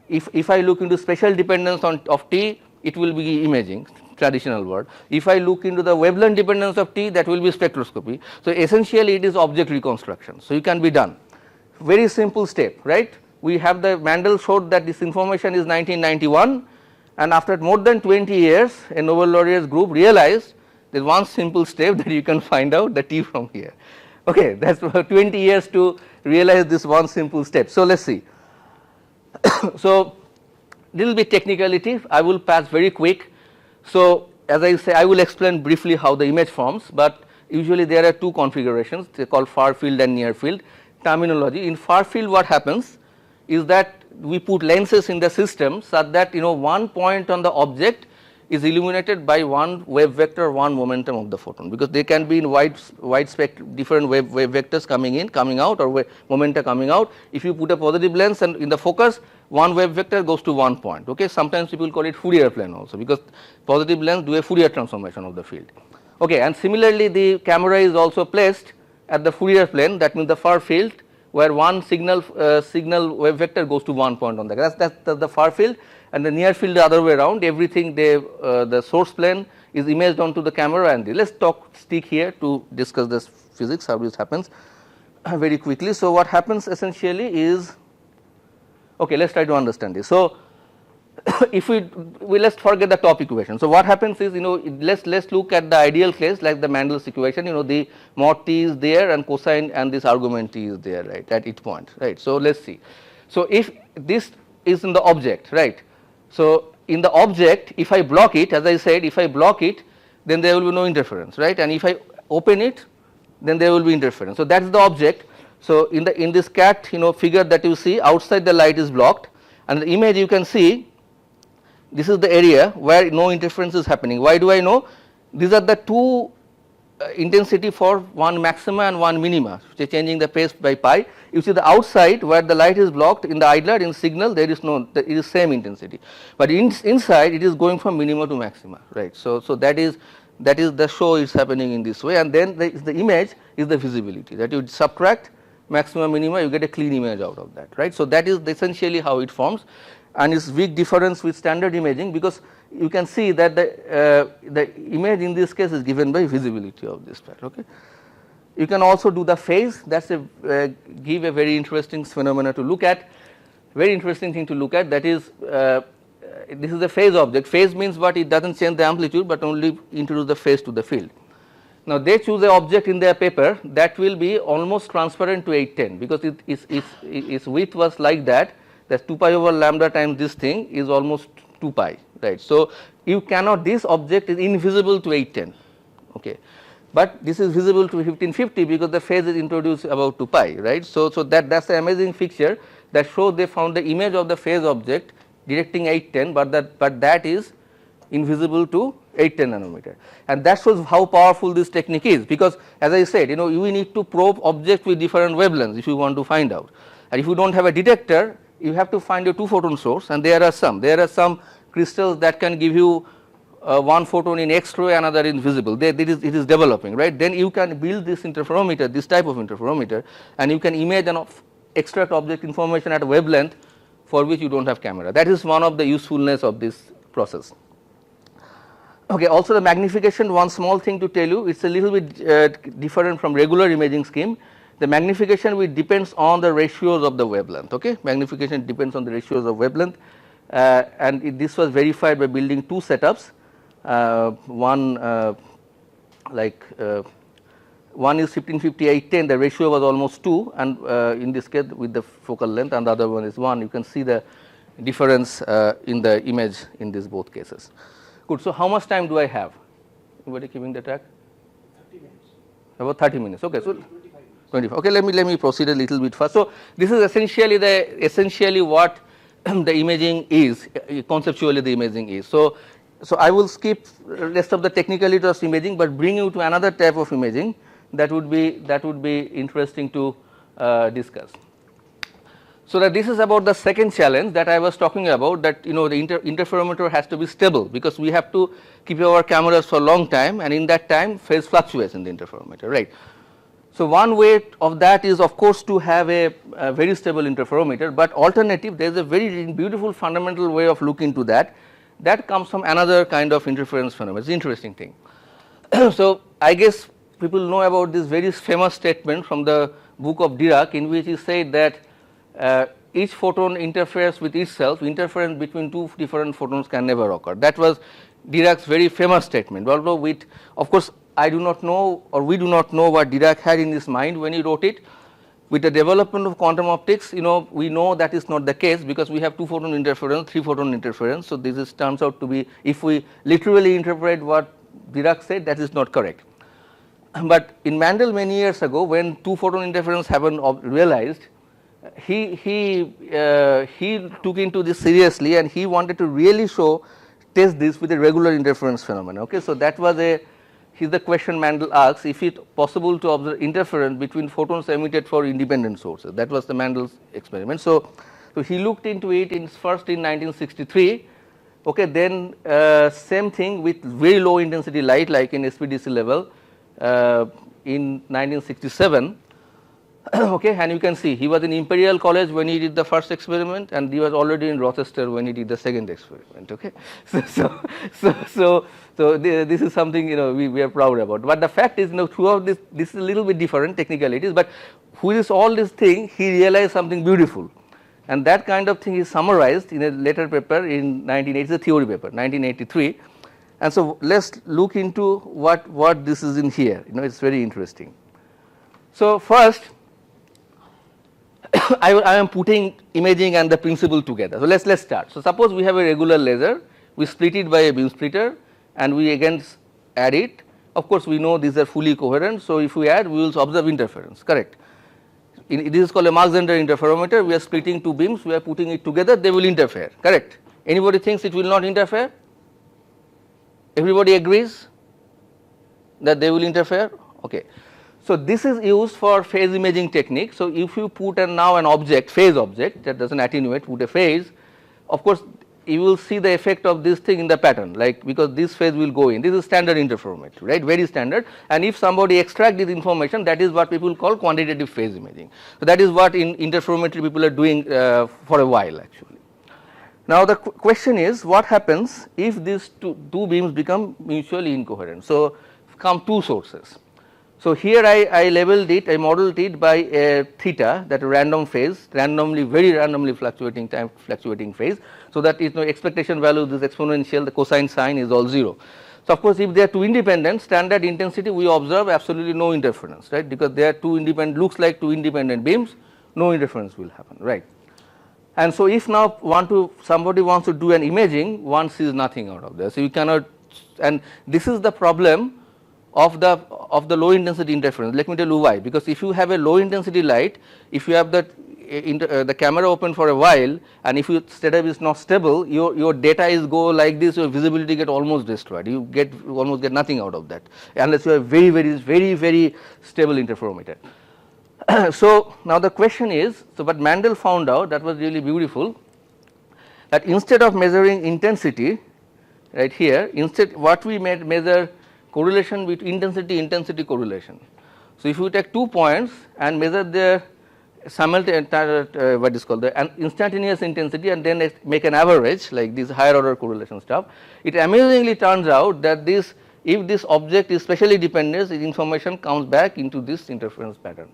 if I look into spatial dependence of T, it will be imaging, traditional word. If I look into the wavelength dependence of T, that will be spectroscopy. So essentially it is object reconstruction. So it can be done. Very simple step, right? We have the Mandel showed that this information is 1991, and after more than 20 years, a Nobel laureates group realized there is one simple step that you can find out the T from here. Okay, that's 20 years to realize this one simple step. So let's see. So little bit technicality, I will pass very quick. So as I say, I will explain briefly how the image forms, but usually there are two configurations, they are called far field and near field. Terminology, in far field what happens is that we put lenses in the system such that one point on the object is illuminated by one wave vector, one momentum of the photon, because they can be in wide spectrum, different wave vectors coming in, coming out, or momenta coming out. If you put a positive lens and in the focus, one wave vector goes to one point. Okay, sometimes people call it Fourier plane also, because positive lens do a Fourier transformation of the field. Okay, and similarly the camera is also placed at the Fourier plane, that means the far field, where one signal wave vector goes to one point on the graph. That's the far field, and the near field the other way around. Everything the source plane is imaged onto the camera, and let's stick here to discuss this physics, how this happens very quickly. So what happens essentially is, okay, let's try to understand this. So if we let's forget the top equation. So what happens is, let's look at the ideal case like the Mandel's equation. The mod T is there and cosine and this argument T is there, right, at each point, right. So let's see. So if this is in the object, right, so in the object, if I block it, as I said, if I block it, then there will be no interference, right, and if I open it, then there will be interference. So that is the object. So in this cat figure that you see, outside the light is blocked, and the image you can see, this is the area where no interference is happening. Why do I know? These are the two intensity for one maxima and one minima, changing the phase by pi. You see the outside where the light is blocked, in the idler, in signal there is no, it is same intensity, but inside it is going from minima to maxima, right. So that is the show is happening in this way, and then the image is the visibility, that you subtract maxima minima, you get a clean image out of that, right. So that is essentially how it forms, and it's big difference with standard imaging, because you can see that the image in this case is given by visibility of this part. Okay. You can also do the phase, that's give a very interesting phenomena to look at, very interesting thing to look at, that is this is the phase object. Phase means what? It does not change the amplitude, but only introduce the phase to the field. Now they choose an object in their paper that will be almost transparent to 810, because its width was like that 2 pi over lambda times this thing is almost 2 pi, right. So you cannot, this object is invisible to 810, okay, but this is visible to 1550 because the phase is introduced about 2 pi, right. So that's the amazing fixture that shows they found the image of the phase object directing 810, but that is invisible to 810 nanometer, and that shows how powerful this technique is, because as I said, you need to probe objects with different wavelengths if you want to find out, and if you do not have a detector, you have to find a 2 photon source, and there are some crystals that can give you one photon in X-ray, another in visible, it is developing, right. Then you can build this interferometer, this type of interferometer, and you can image and extract object information at a wavelength for which you do not have camera. That is one of the usefulness of this process. Okay, also the magnification, one small thing to tell you, it is a little bit different from regular imaging scheme. The magnification which depends on the ratios of the wavelength, okay, magnification depends on the ratios of wavelength, and this was verified by building two setups, one is 1550-810, the ratio was almost 2, and in this case with the focal length, and the other one is 1. You can see the difference in the image in these both cases. Good. So how much time do I have? Anybody keeping the track? 30 minutes. About 30 minutes. Okay. 25. Okay. Let me proceed a little bit first. So this is essentially what the imaging is, conceptually the imaging is. So I will skip rest of the technicalities of imaging, but bring you to another type of imaging that would be interesting to discuss. So that this is about the second challenge that I was talking about, that the interferometer has to be stable, because we have to keep our cameras for a long time, and in that time phase fluctuates in the interferometer, right. So one way of that is of course to have a very stable interferometer, but alternative, there is a very beautiful fundamental way of looking to that comes from another kind of interference phenomenon. It's an interesting thing. So I guess people know about this very famous statement from the book of Dirac, in which he said that each photon interferes with itself, interference between two different photons can never occur. That was Dirac's very famous statement, although of course I do not know, or we do not know what Dirac had in his mind when he wrote it. With the development of quantum optics, we know that is not the case, because we have 2 photon interference, 3 photon interference. So this turns out to be, if we literally interpret what Dirac said, that is not correct. But in Mendel many years ago, when 2 photon interference happened realized, he took into this seriously, and he wanted to really test this with a regular interference phenomenon. Okay, so that was the question Mendel asks, if it possible to observe interference between photons emitted for independent sources. That was the Mendel's experiment. So he looked into it first in 1963. Okay, then same thing with very low intensity light, like in SPDC level in 1967. Okay, and you can see he was in Imperial College when he did the first experiment, and he was already in Rochester when he did the second experiment. Okay, so this is something we are proud about. But the fact is, throughout this is a little bit different technicalities, but with all this thing, he realized something beautiful, and that kind of thing is summarized in a later paper in 1980, it's a theory paper, 1983. And so let's look into what this is in here. It's very interesting. So first, I am putting imaging and the principle together. So let's start. So suppose we have a regular laser we split it by a beam splitter and we again add it. Of course, we know these are fully coherent. So, if we add, we will observe interference, correct. This is called a Mach-Zehnder interferometer. We are splitting two beams, we are putting it together, they will interfere, correct. Anybody thinks it will not interfere? Everybody agrees that they will interfere? Okay. So, this is used for phase imaging technique. So, if you put now an object, phase object that does not attenuate, put a phase, of course, you will see the effect of this thing in the pattern, like because this phase will go in. This is standard interferometry, right, very standard. And if somebody extract this information, that is what people call quantitative phase imaging. So, that is what in interferometry people are doing for a while actually. Now, the question is what happens if these two beams become mutually incoherent. So, come two sources. So, here I labeled it, I modeled it by a theta, that random phase, randomly, very randomly fluctuating time, fluctuating phase. So, that is no expectation value, this exponential, the cosine sign is all 0. So, of course, if they are two independent, standard intensity we observe absolutely no interference, right, because they are two independent, looks like two independent beams, no interference will happen, right. And so, if now somebody wants to do an imaging, one sees nothing out of this. So, you cannot, and this is the problem of the low intensity interference. Let me tell you why, because if you have a low intensity light, if you have the camera open for a while and if your setup is not stable, your data is go like this, your visibility get almost destroyed, you almost get nothing out of that unless you have very stable interferometer. So, now the question is, so but Mandel found out, that was really beautiful, that instead of measuring intensity right here, instead what we measure correlation with intensity correlation. So, if you take 2 points and measure their simultaneous what is called the instantaneous intensity and then make an average like this higher order correlation stuff, it amazingly turns out that this, if this object is specially dependent, its information comes back into this interference pattern.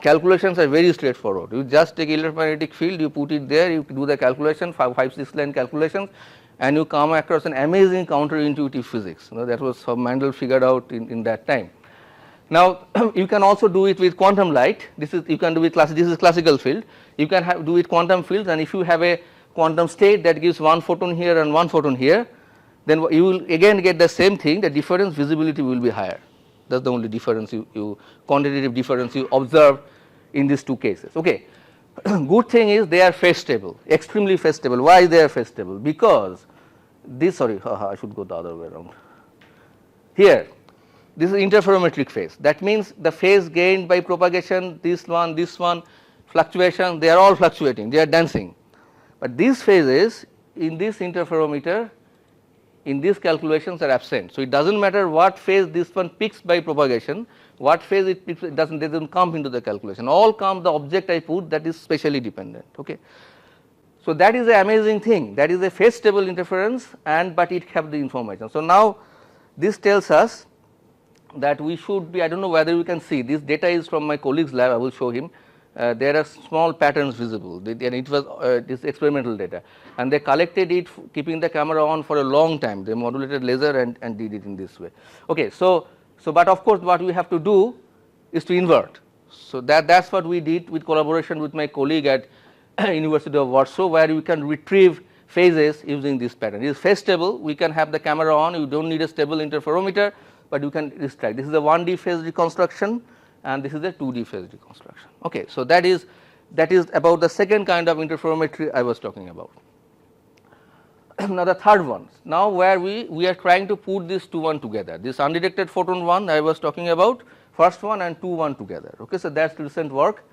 Calculations are very straightforward. You just take electromagnetic field, you put it there, you do the calculation, 5-6 line calculations, and you come across an amazing counterintuitive physics. You know, that was how Mandel figured out in that time. Now, you can also do it with quantum light. This is you can do with this is classical field. You can do it quantum fields, and if you have a quantum state that gives one photon here and one photon here, then you will again get the same thing. The difference visibility will be higher. That's the only difference you quantitative difference you observe in these two cases. Okay. Good thing is they are phase stable, extremely phase stable. Why they are phase stable? Because this, sorry, I should go the other way around. Here, this is interferometric phase. That means the phase gained by propagation, this one, fluctuation, they are all fluctuating, they are dancing. But these phases in this interferometer, in these calculations are absent. So, it does not matter what phase this one picks by propagation, what phase it picks, it doesn't come into the calculation, all come the object I put that is specially dependent. Okay. So, that is an amazing thing, that is a phase stable interference, and but it have the information. So, now this tells us that we should be, I do not know whether you can see, this data is from my colleague's lab, I will show him. There are small patterns visible, and it was this experimental data, and they collected it keeping the camera on for a long time. They modulated laser and did it in this way. Okay, so but of course, what we have to do is to invert. So that's what we did with collaboration with my colleague at University of Warsaw, where we can retrieve phases using this pattern. It is phase stable. We can have the camera on. You don't need a stable interferometer, but you can extract. This is a 1D phase reconstruction, and this is a 2D phase reconstruction. Okay, so that is about the second kind of interferometry I was talking about. Now the third one, now where we are trying to put these two together, this undetected photon one I was talking about, first one and 2 together. Okay, so that's recent work.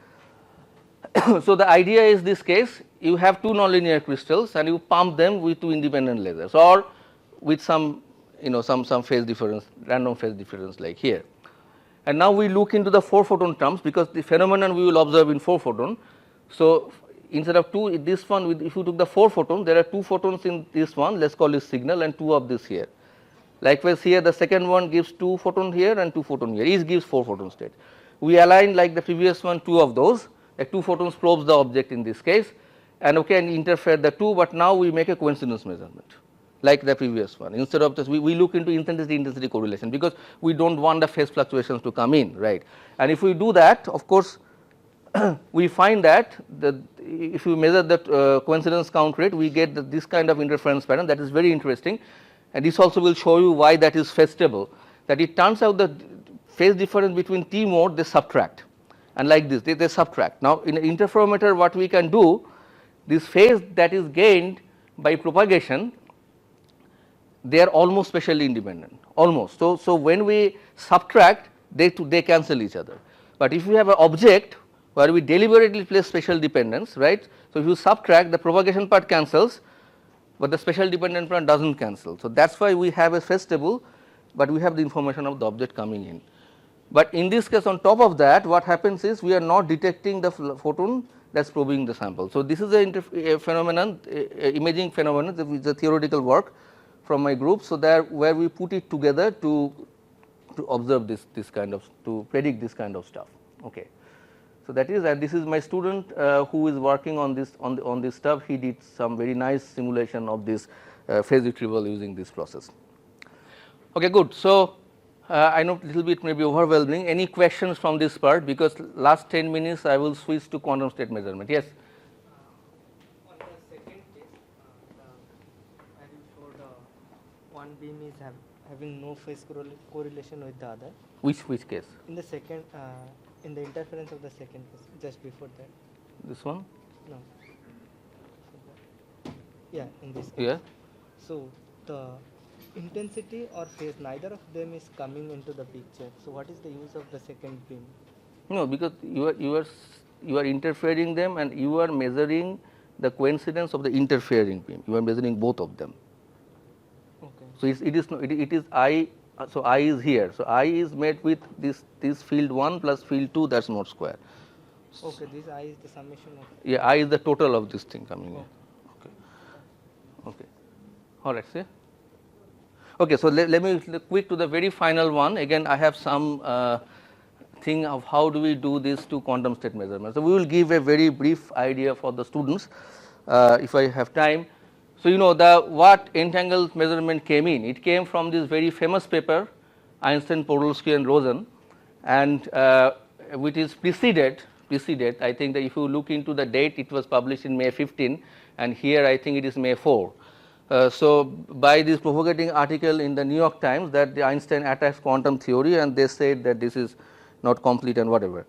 So the idea is this case, you have two nonlinear crystals and you pump them with two independent lasers or with some some phase difference, random phase difference like here. And now we look into the 4 photon terms, because the phenomenon we will observe in 4 photon. So instead of 2, this one, if you took the 4 photons, there are 2 photons in this one, let us call it signal, and 2 of this here. Likewise here the second one gives 2 photon here and 2 photon here, each gives 4 photon state. We align like the previous one 2 of those, like 2 photons probes the object in this case, and okay, and interfere the 2, but now we make a coincidence measurement like the previous one. Instead of this, we look into intensity correlation, because we do not want the phase fluctuations to come in, right. And if we do that, of course, we find that if you measure the coincidence count rate, we get this kind of interference pattern that is very interesting, and this also will show you why that is phase stable. That it turns out the phase difference between T mode they subtract, and like this they subtract. Now, in an interferometer, what we can do, this phase that is gained by propagation, they are almost spatially independent, almost. So when we subtract, they cancel each other. But if we have an object where we deliberately place spatial dependence, right? So if you subtract, the propagation part cancels, but the spatial dependent part does not cancel. So that is why we have a phase table, but we have the information of the object coming in. But in this case, on top of that, what happens is we are not detecting the photon that is probing the sample. So this is a phenomenon, imaging phenomenon, which is a theoretical work from my group. So there where we put it together to observe this kind of, to predict this kind of stuff. Okay. So that is, and this is my student who is working on this on this stuff. He did some very nice simulation of this phase retrieval using this process. Okay, good. So I know a little bit maybe overwhelming. Any questions from this part? Because last 10 minutes I will switch to quantum state measurement. Yes. On the second case, as you showed, one beam is having no phase correlation with the other. Which case? In the second, in the interference of the second case, just before that. This one? No. Yeah, in this case. Yeah. So the intensity or phase, neither of them is coming into the picture. So what is the use of the second beam? No, because you are interfering them, and you are measuring the coincidence of the interfering beam. You are measuring both of them. Okay. So it is I. So I is here. So I is made with this field 1 plus field 2, that is not square. Okay, this I is the summation of. Yeah, I is the total of this thing coming in. Okay. Okay. All right. See. Okay. So let me quick to the very final one. Again, I have some thing of how do we do this to quantum state measurement. So we will give a very brief idea for the students, if I have time. So you know what entangled measurement came in. It came from this very famous paper, Einstein, Podolsky and Rosen, and which is preceded. I think that if you look into the date, it was published in May 15, and here I think it is May 4. So by this propagating article in the New York Times, that the Einstein attacks quantum theory, and they said that this is not complete and whatever.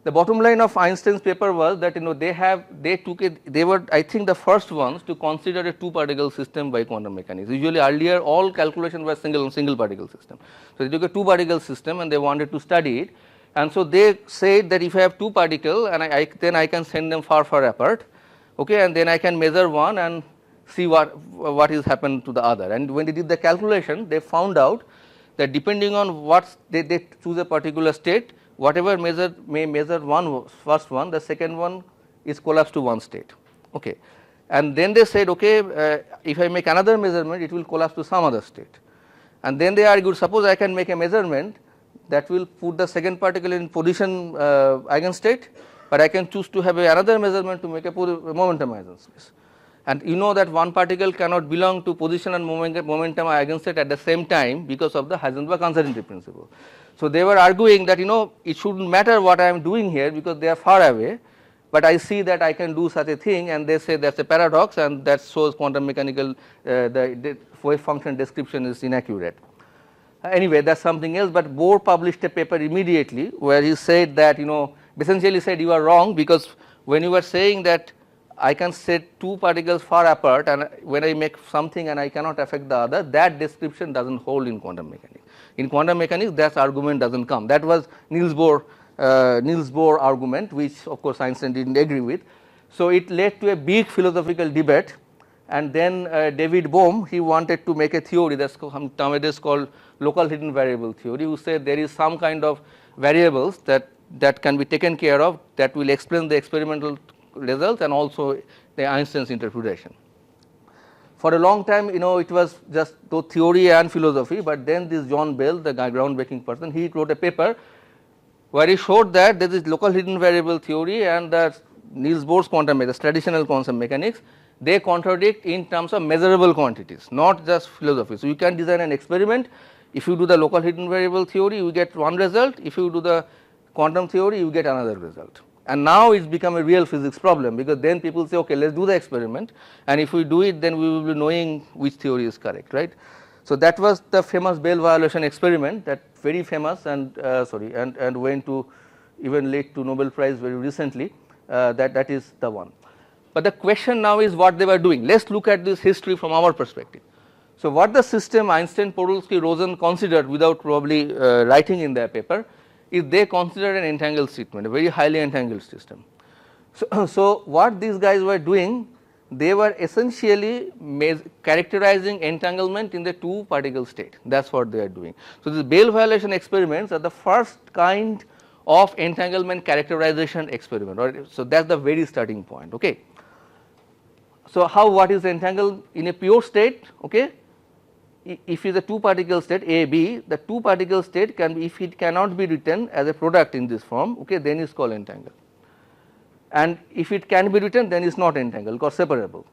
The bottom line of Einstein's paper was that they were I think the first ones to consider a two particle system by quantum mechanics. Usually earlier all calculation was single particle system. So they took a two particle system and they wanted to study it, and so they said that if I have two particles and then I can send them far apart, okay, and then I can measure one and see what is happened to the other. And when they did the calculation, they found out that depending on what they choose a particular state, whatever may measure first one, the second one is collapsed to one state. Okay. And then they said, okay, if I make another measurement, it will collapse to some other state. And then they argued, suppose I can make a measurement that will put the second particle in position eigenstate, but I can choose to have another measurement to make a momentum eigenspace. And you know that one particle cannot belong to position and momentum eigenstate at the same time because of the Heisenberg uncertainty principle. So they were arguing that it shouldn't matter what I am doing here because they are far away, but I see that I can do such a thing, and they say that's a paradox, and that shows quantum mechanical the wave function description is inaccurate. Anyway, that's something else, but Bohr published a paper immediately where he said that essentially said you are wrong, because when you are saying that I can set two particles far apart, and when I make something and I cannot affect the other, that description does not hold in quantum mechanics. In quantum mechanics, that argument does not come. That was Niels Bohr argument, which of course Einstein did not agree with. So it led to a big philosophical debate, and then David Bohm, he wanted to make a theory that's nowadays called local hidden variable theory, who said there is some kind of variables that can be taken care of that will explain the experimental results and also the Einstein's interpretation. For a long time, it was just theory and philosophy, but then this John Bell, the groundbreaking person, he wrote a paper where he showed that there is local hidden variable theory and the Niels Bohr's quantum mechanics, traditional quantum mechanics, they contradict in terms of measurable quantities, not just philosophy. So you can design an experiment. If you do the local hidden variable theory, you get one result. If you do the quantum theory, you get another result. And now it's become a real physics problem, because then people say, okay, let's do the experiment, and if we do it, then we will be knowing which theory is correct, right. So that was the famous Bell violation experiment, that very famous, and and went to even led to Nobel Prize very recently. That is the one. But the question now is what they were doing. Let's look at this history from our perspective. So what the system Einstein, Podolsky, Rosen considered without probably writing in their paper is they considered an entangled statement, a very highly entangled system. So what these guys were doing, they were essentially characterizing entanglement in the two particle state. That is what they are doing. So these Bell violation experiments are the first kind of entanglement characterization experiment, right. So that is the very starting point, okay. So how, what is entangled in a pure state, okay. If it is a two particle state A, B, the two particle state can be, if it cannot be written as a product in this form, okay, then it is called entangled. And if it can be written, then it is not entangled or separable.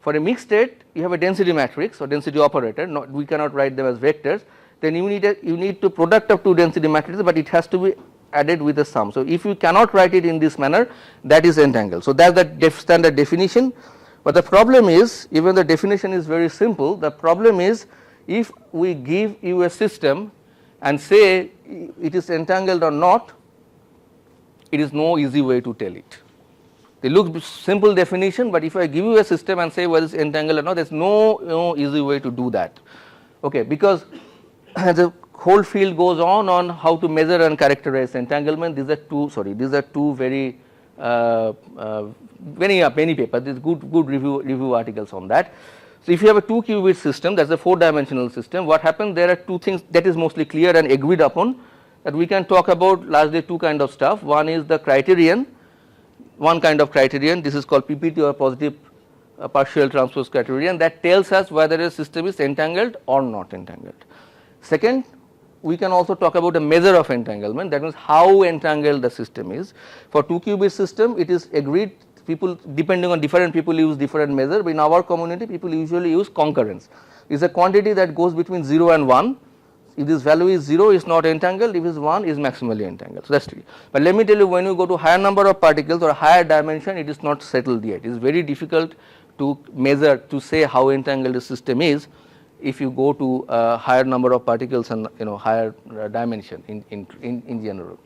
For a mixed state, you have a density matrix or density operator, we cannot write them as vectors, then you need to product of two density matrices, but it has to be added with a sum. So if you cannot write it in this manner, that is entangled. So that is the standard definition, but the problem is, even the definition is very simple, the problem is, if we give you a system and say it is entangled or not, it is no easy way to tell it. They look simple definition, but if I give you a system and say whether it is entangled or not, there is no easy way to do that, okay, because the whole field goes on how to measure and characterize entanglement. These are two very many papers, there is good review articles on that. So if you have a 2-qubit system, that is a 4-dimensional system, what happens, there are two things that is mostly clear and agreed upon, that we can talk about largely two kind of stuff. One is the criterion, one kind of criterion, this is called PPT or positive partial transpose criterion, that tells us whether a system is entangled or not entangled. Second, we can also talk about a measure of entanglement, that means how entangled the system is. For 2-qubit system, it is agreed, people depending on different people use different measure, but in our community people usually use concurrence. It is a quantity that goes between 0 and 1. If this value is 0, it is not entangled, if it is 1, it is maximally entangled. So that is true. But let me tell you, when you go to higher number of particles or higher dimension, it is not settled yet. It is very difficult to measure, to say how entangled the system is if you go to higher number of particles and higher dimension in general.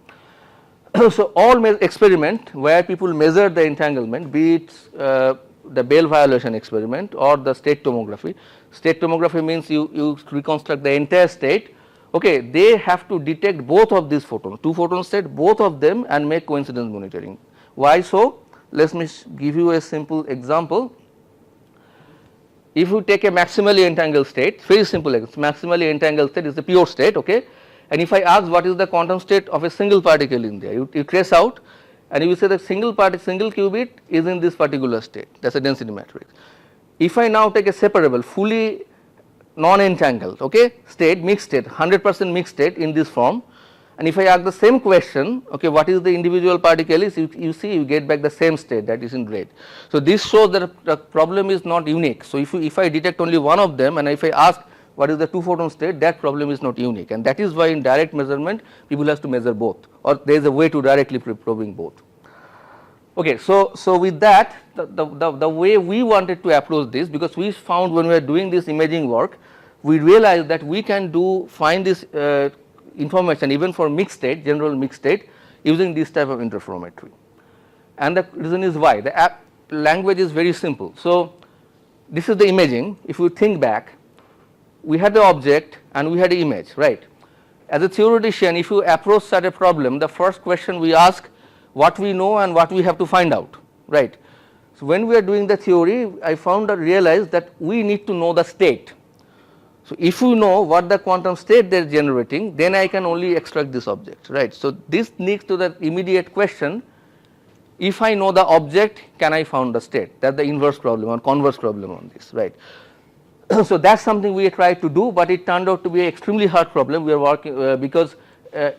So all experiment where people measure the entanglement, be it the Bell violation experiment or the state tomography. State tomography means you reconstruct the entire state, okay, they have to detect both of these photons, two photon state, both of them, and make coincidence monitoring. Why so? Let me give you a simple example. If you take a maximally entangled state, very simple, maximally entangled state is the pure state, okay, and if I ask what is the quantum state of a single particle in there, you trace out and you will say that single qubit is in this particular state, that is a density matrix. If I now take a separable, fully non-entangled, okay, state, mixed state, 100% mixed state in this form, and if I ask the same question, okay, what is the individual particle is, you see you get back the same state, that is in red. So this shows that the problem is not unique. So if I detect only one of them and if I ask what is the two photon state, that problem is not unique, and that is why in direct measurement people have to measure both, or there is a way to directly probing both. Okay, so with that, the way we wanted to approach this, because we found when we were doing this imaging work, we realized that we can find this information even for mixed state, general mixed state, using this type of interferometry. And the reason is why, the language is very simple. So this is the imaging. If you think back, we had the object and we had the image, right. As a theoretician, if you approach such a problem, the first question we ask, what we know and what we have to find out, right. So when we are doing the theory, I realized that we need to know the state. So if you know what the quantum state they are generating, then I can only extract this object, right. So this leads to the immediate question, if I know the object, can I find the state? That is the inverse problem or converse problem on this, right. So that is something we tried to do, but it turned out to be an extremely hard problem. We are working because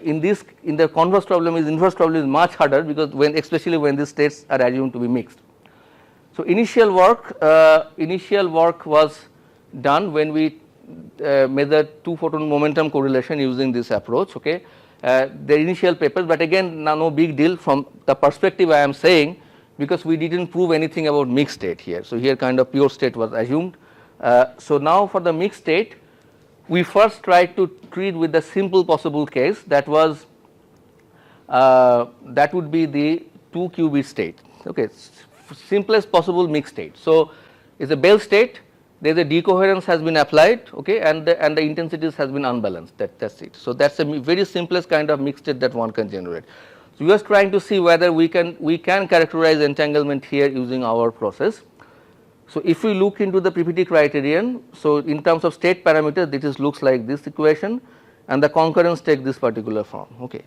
in the converse problem inverse problem is much harder, because especially when these states are assumed to be mixed. So initial work was done when we measured two photon momentum correlation using this approach, okay, the initial papers, but again no big deal from the perspective I am saying, because we did not prove anything about mixed state here. So, here kind of pure state was assumed. So, now for the mixed state, we first tried to treat with the simple possible case, that was that would be the 2-qubit state, okay, simplest possible mixed state. So, it is a Bell state, there is a decoherence has been applied, okay, and the intensities has been unbalanced, that's it. So, that is a very simplest kind of mixed state that one can generate. So, we are trying to see whether we can characterize entanglement here using our process. So, if we look into the PPT criterion, so in terms of state parameters, this looks like this equation, and the concurrence take this particular form, okay.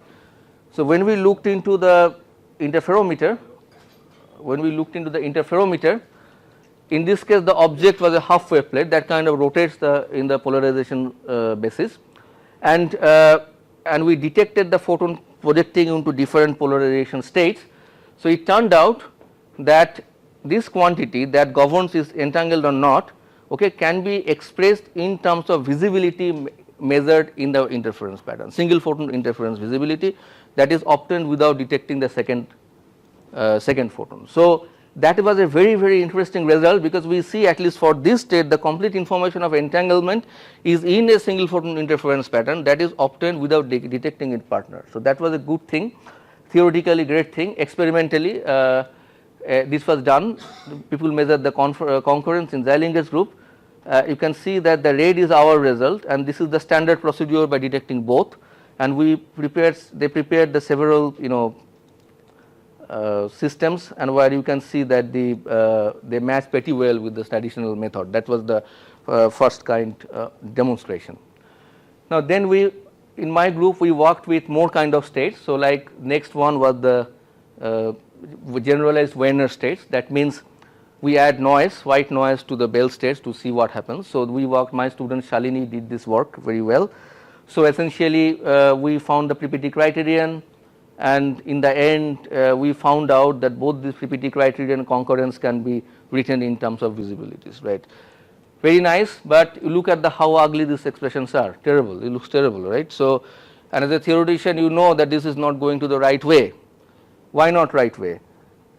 So, when we looked into the interferometer, in this case the object was a half wave plate that kind of rotates in the polarization basis, and we detected the photon projecting into different polarization states. So, it turned out that this quantity that governs is entangled or not, okay, can be expressed in terms of visibility measured in the interference pattern, single photon interference visibility, that is obtained without detecting the second photon. So, that was a very interesting result, because we see at least for this state the complete information of entanglement is in a single photon interference pattern that is obtained without detecting its partner. So, that was a good thing, theoretically great thing. Experimentally this was done, people measured the concurrence in Zeilinger's group. You can see that the red is our result, and this is the standard procedure by detecting both, and they prepared the several systems, and where you can see that they match pretty well with the traditional method. That was the first kind demonstration. Now, then in my group we worked with more kind of states. So, like next one was the generalized Werner states. That means we add noise, white noise to the Bell states to see what happens. So, we worked, my student Shalini did this work very well. So, essentially we found the PPT criterion, and in the end we found out that both this PPT criterion concurrence can be written in terms of visibilities, right. Very nice, but you look at how ugly these expressions are, terrible, it looks terrible, right. So, and as a theoretician you know that this is not going to the right way. Why not right way?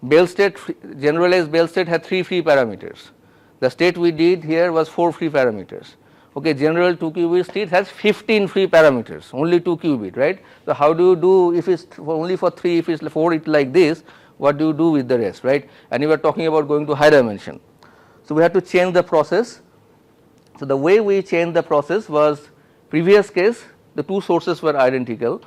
Bell state, generalized Bell state had 3 free parameters. The state we did here was 4 free parameters. Okay, general 2-qubit state has 15 free parameters, only 2-qubit, right. So, how do you do if it is only for 3, if it is 4 it like this, what do you do with the rest, right, and you were talking about going to high dimension. So, we had to change the process. So, the way we changed the process was, previous case the two sources were identical.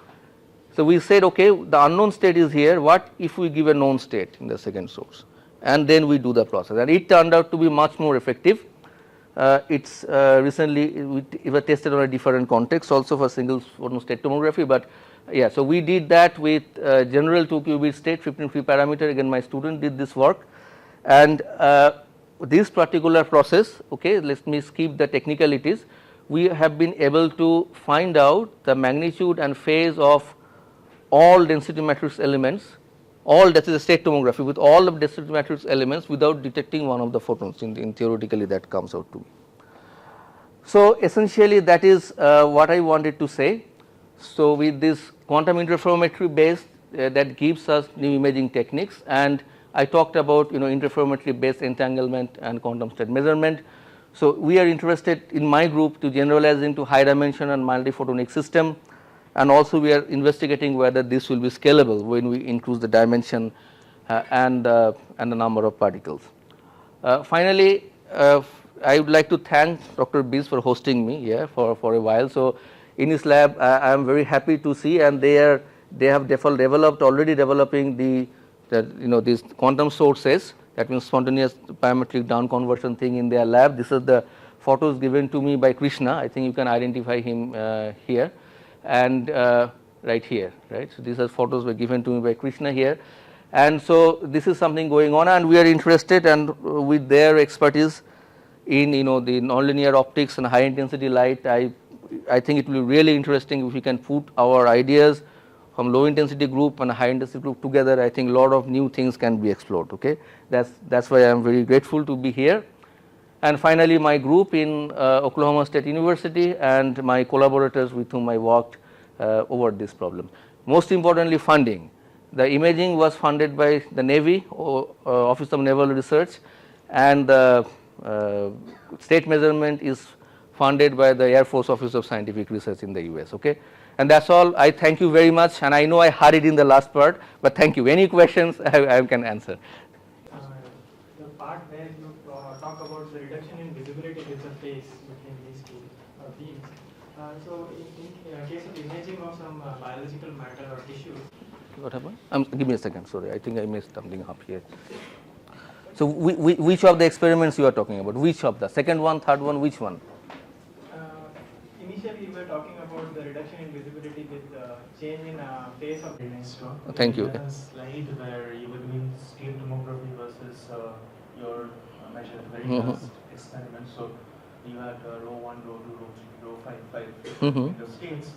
So, we said okay, the unknown state is here, what if we give a known state in the second source, and then we do the process, and it turned out to be much more effective. It's recently it was tested on a different context also for single photon state tomography, but yeah. So, we did that with general 2-qubit state 15 free parameter, again my student did this work, and this particular process, okay, let me skip the technicalities, we have been able to find out the magnitude and phase of all density matrix elements, all, that is a state tomography with all of density matrix elements without detecting one of the photons, in theoretically that comes out to be. So, essentially that is what I wanted to say. So, with this quantum interferometry based that gives us new imaging techniques, and I talked about interferometry based entanglement and quantum state measurement. So, we are interested in my group to generalize into high dimension and multiphotonic system, and also we are investigating whether this will be scalable when we increase the dimension and the number of particles. Finally, I would like to thank Dr. Biz for hosting me here for a while. So, in his lab I am very happy to see, and they have already developing these quantum sources, that means spontaneous parametric down conversion thing in their lab. This is the photos given to me by Krishna, I think you can identify him here, and right here, right. So, these are photos were given to me by Krishna here, and so this is something going on, and we are interested, and with their expertise in the nonlinear optics and high intensity light, I think it will be really interesting if we can put our ideas from low intensity group and high intensity group together. I think a lot of new things can be explored, okay. That's why I am very grateful to be here. And finally, my group in Oklahoma State University and my collaborators with whom I worked over this problem. Most importantly, funding. The imaging was funded by the Navy, Office of Naval Research, and the state measurement is funded by the Air Force Office of Scientific Research in the US. Okay? And that's all. I thank you very much, and I know I hurried in the last part, but thank you. Any questions I can answer. The part where you talk about the reduction in visibility with the phase between these two beams. So in case of imaging of some biological matter or tissue. What happened? Give me a second, sorry, I think I missed something up here. So which of the experiments you are talking about? Which of the? Second one, third one, which one? Initially you were talking about the reduction in visibility with change in phase of the Thank you. A slide where you were doing state tomography versus your measured very first experiment. So you had row 1, row 2, row 3, row 5, in the states.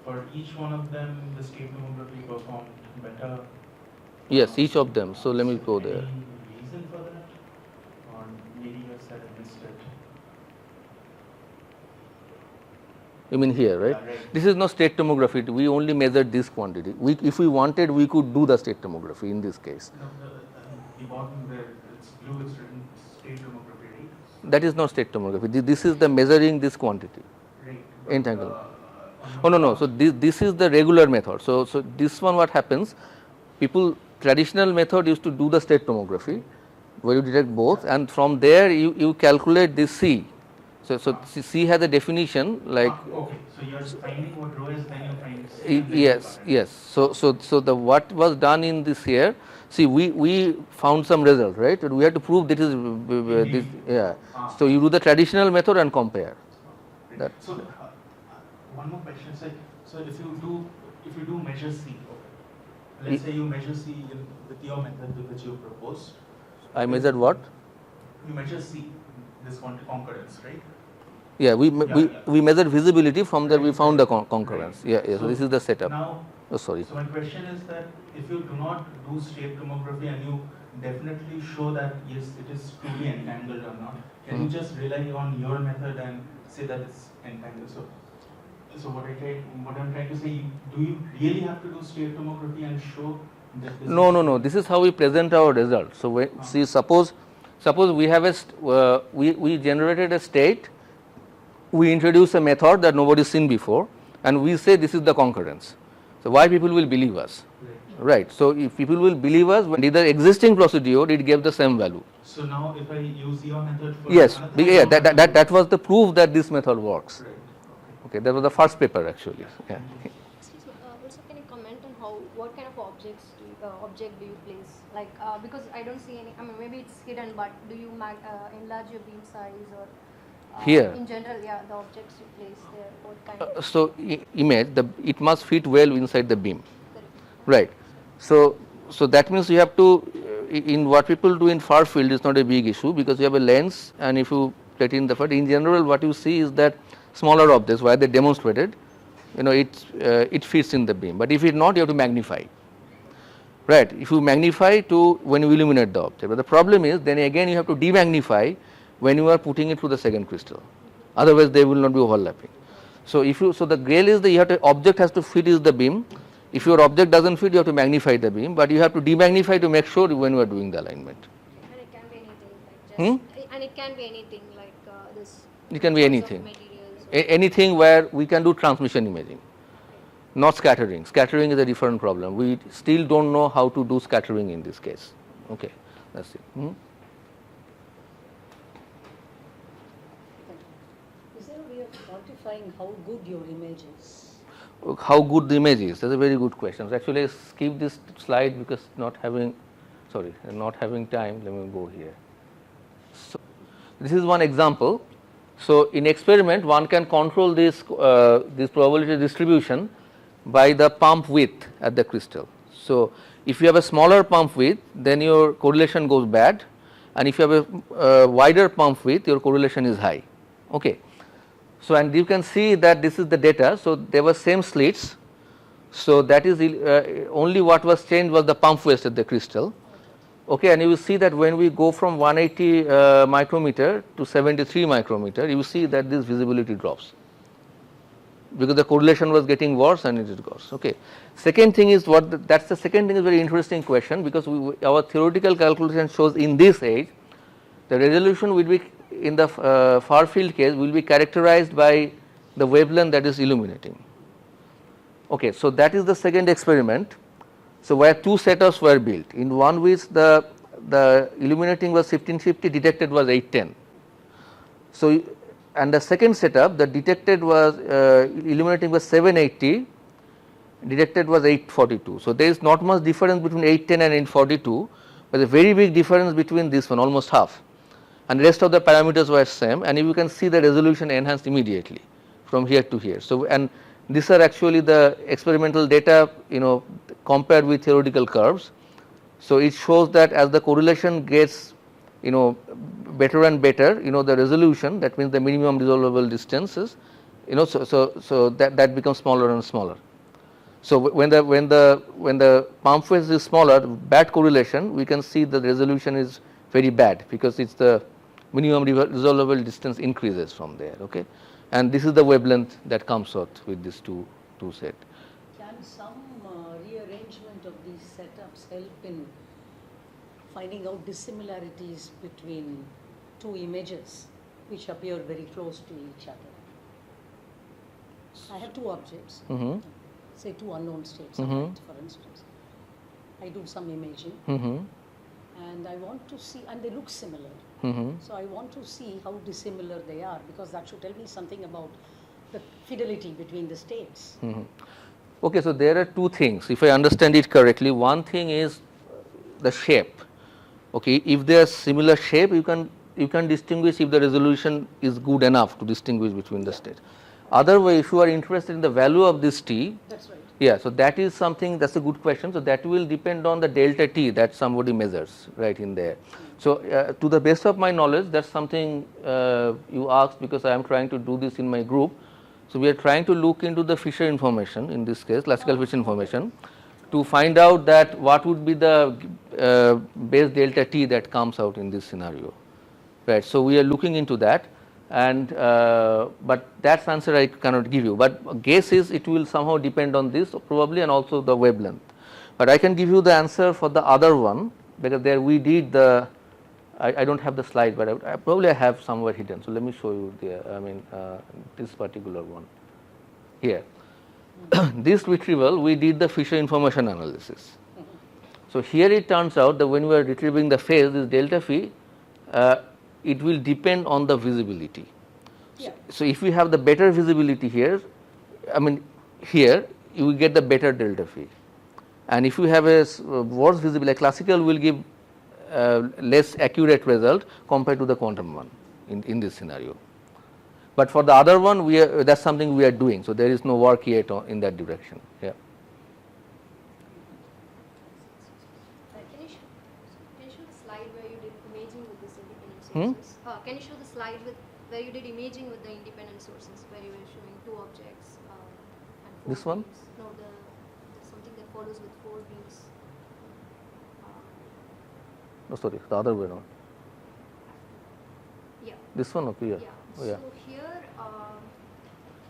For each one of them, the state tomography performed better. Yes, each of them. So let me go there. Any reason for that? Or maybe you said I missed it. You mean here, right? Yeah, right. This is not state tomography. We only measured this quantity. If we wanted, we could do the state tomography in this case. No, the bottom where it's blue, it's written state tomography, right? That is not state tomography. This is the measuring this quantity. Right. Entanglement. Oh no. So this is the regular method. So this one, what happens? People traditional method used to do the state tomography, where you detect both, and from there you calculate this C. So C has a definition like. Okay. So you are finding what row is, then you find. Yes. So the what was done in this here. See, we found some result, right? We had to prove this is this. Yeah. So you do the traditional method and compare. That. So one more question. So if you do measure C, let's say you measure C with your method which you proposed. I measured what? You measure C, this concurrence, right? Yeah, we measured visibility. From there, we found the concurrence. Yeah. So this is the setup. Now, sorry. So my question is that if you do not do state tomography and you definitely show that yes, it is truly entangled or not, can you just rely on your method and say that it's entangled? So what I'm trying to say, do you really have to do state tomography and show that this? No. This is how we present our result. So see, suppose we have we generated a state. We introduce a method that nobody seen before, and we say this is the concurrence. So why people will believe us, right? So if people will believe us, when the existing procedure it gave the same value. So now if I use your method for that was the proof that this method works. Right. Okay, that was the first paper actually. Yeah. Excuse me, also can you comment on what kind of object do you place? Like because I don't see any. I mean, maybe it's hidden, but do you enlarge your beam size or? Here. In general, yeah, the objects you place there, what kind of? So image it must fit well inside the beam, right? So that means you have to in what people do in far field is not a big issue because you have a lens, and if you let in the field, in general what you see is that smaller objects where they demonstrated, it fits in the beam. But if it not, you have to magnify, right? If you magnify to when you illuminate the object, but the problem is then again you have to demagnify when you are putting it through the second crystal, otherwise they will not be overlapping. So the grail is the object has to fit is the beam. If your object doesn't fit, you have to magnify the beam, but you have to demagnify to make sure when you are doing the alignment. And it can be anything like just, and it can be anything like this. It can be anything, anything where we can do transmission imaging, not scattering. Scattering is a different problem. We still don't know how to do scattering in this case. Okay, that's it. Quantifying how good your image is? How good the image is? That's a very good question. So actually, I skip this slide because not having time. Let me go here. So this is one example. So in experiment, one can control this probability distribution by the pump width at the crystal. So if you have a smaller pump width, then your correlation goes bad, and if you have a wider pump width, your correlation is high. Okay. So and you can see that this is the data. So there were same slits. So that is only what was changed was the pump width at the crystal. Okay, and you will see that when we go from 180 micrometer to 73 micrometer, you will see that this visibility drops. because the correlation was getting worse and it goes. Okay. Second thing is that is the second thing is very interesting question, because our theoretical calculation shows in this age the resolution will be in the far field case will be characterized by the wavelength that is illuminating. Okay, so that is the second experiment. So where two setups were built, in one which the illuminating was 1550, detected was 810. So and the second setup, the detected was illuminating was 780, detected was 842. So there is not much difference between 810 and 842, but a very big difference between this one, almost half, and rest of the parameters were same, and you can see the resolution enhanced immediately from here to here. So and these are actually the experimental data, compared with theoretical curves. So it shows that as the correlation gets better and better, the resolution, that means the minimum resolvable distances, so that becomes smaller and smaller. So when the pump phase is smaller, bad correlation, we can see the resolution is very bad, because it's the minimum resolvable distance increases from there. Okay, and this is the wavelength that comes out with this two set. Can some rearrangement of these setups help in finding out dissimilarities between two images which appear very close to each other? I have two objects, say two unknown states of light, for instance. I do some imaging and I want to see, and they look similar. So I want to see how dissimilar they are, because that should tell me something about the fidelity between the states. Okay, so there are two things, if I understand it correctly. One thing is the shape. Okay, if they are similar shape, you can distinguish if the resolution is good enough to distinguish between the states. Otherwise, if you are interested in the value of this T, that's right. Yeah, so that is something, that's a good question. So that will depend on the delta T that somebody measures right in there. So to the best of my knowledge, that's something you asked, because I am trying to do this in my group. So we are trying to look into the Fisher information, in this case classical Fisher information, to find out that what would be the base delta T that comes out in this scenario, right. So we are looking into that, and but that's answer I cannot give you, but guess is it will somehow depend on this probably, and also the wavelength. But I can give you the answer for the other one, because there we did the, I don't have the slide, but I probably have somewhere hidden. So let me show you this particular one here. This retrieval, we did the Fisher information analysis. So here it turns out that when we are retrieving the phase, this delta phi, it will depend on the visibility. Yeah. So if we have the better visibility here, here you will get the better delta phi, and if you have a worse visibility, classical will give less accurate result compared to the quantum one in this scenario. But for the other one, that's something we are doing. So there is no work yet in that direction. Yeah. Can you show the slide where you did imaging with this independent sources? Can you show the slide where you did imaging with the independent sources, where you were showing two objects and four This one? beams? No, the something that follows with four beams. No, sorry, the other way around. Yeah. This one, okay, yeah. Yeah. Oh, yeah. So here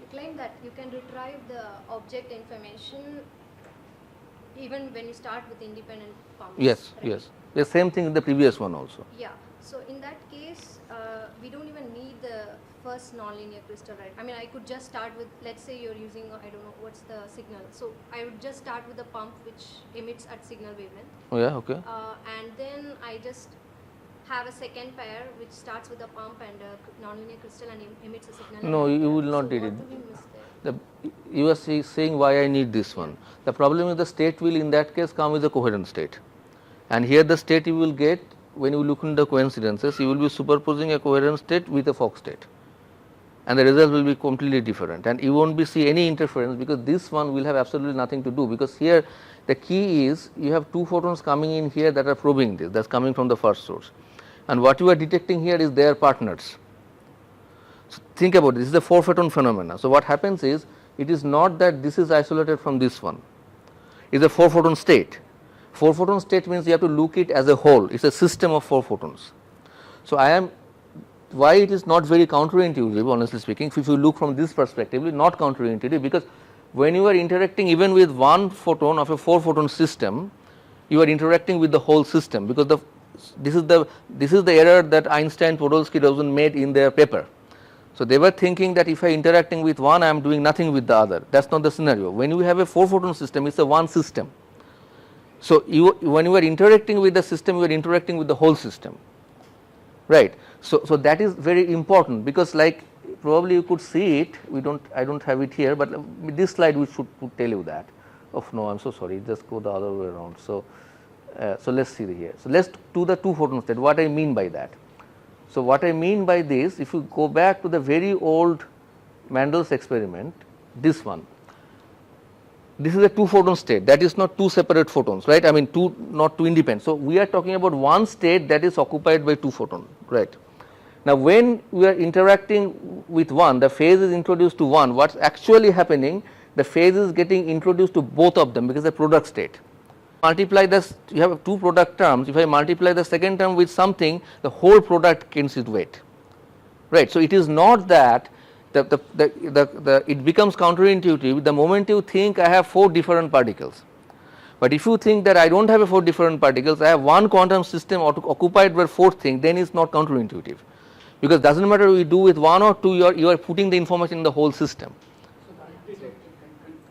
you claim that you can retrieve the object information even when you start with independent pumps. Yes, right? yes. The same thing in the previous one also. Yeah. So in that case, we don't even need the first nonlinear crystal, right? I could just start with, let's say you're using, I don't know what's the signal. So I would just start with a pump which emits at signal wavelength. Oh yeah, okay. And then I just have a second pair which starts with a pump and a nonlinear crystal and emits a signal. No, you will not need it. What do we miss there? You are saying why I need this one. The problem is the state will in that case come with a coherent state, and here the state you will get when you look into the coincidences, you will be superposing a coherent state with a Fock state, and the result will be completely different, and you won't be see any interference, because this one will have absolutely nothing to do, because here the key is you have two photons coming in here that are probing this, that's coming from the first source, and what you are detecting here is their partners. So think about it, this is a 4-photon phenomena. So what happens is, it is not that this is isolated from this one, it is a 4-photon state. 4-photon state means you have to look it as a whole, it is a system of 4 photons. So I am why it is not very counterintuitive, honestly speaking. If you look from this perspective, it is not counterintuitive, because when you are interacting even with one photon of a 4 photon system, you are interacting with the whole system, because this is the error that Einstein, Podolsky, Rosen made in their paper. So they were thinking that if I interacting with one, I am doing nothing with the other. That's not the scenario. When you have a 4 photon system, it's a one system. So when you are interacting with the system, you are interacting with the whole system, right? So that is very important, because like probably you could see it. I don't have it here, but with this slide we should tell you that. Oh no, I'm so sorry. Just go the other way around. So let's see here. So let's do the 2 photon state. What I mean by that? So what I mean by this, if you go back to the very old Mandel's experiment, this one. This is a 2 photon state, that is not 2 separate photons, right? I mean not 2 independent. So we are talking about one state that is occupied by 2 photons, right? Now when we are interacting with one, the phase is introduced to one. What's actually happening, the phase is getting introduced to both of them, because the product state. Multiply this, you have 2 product terms. If I multiply the second term with something, the whole product gains its weight, right? So it is not that it becomes counterintuitive the moment you think I have 4 different particles. But if you think that I don't have 4 different particles, I have one quantum system occupied by 4 things, then it's not counterintuitive, because doesn't matter you do with 1 or 2, you are putting the information in the whole system. So the undetected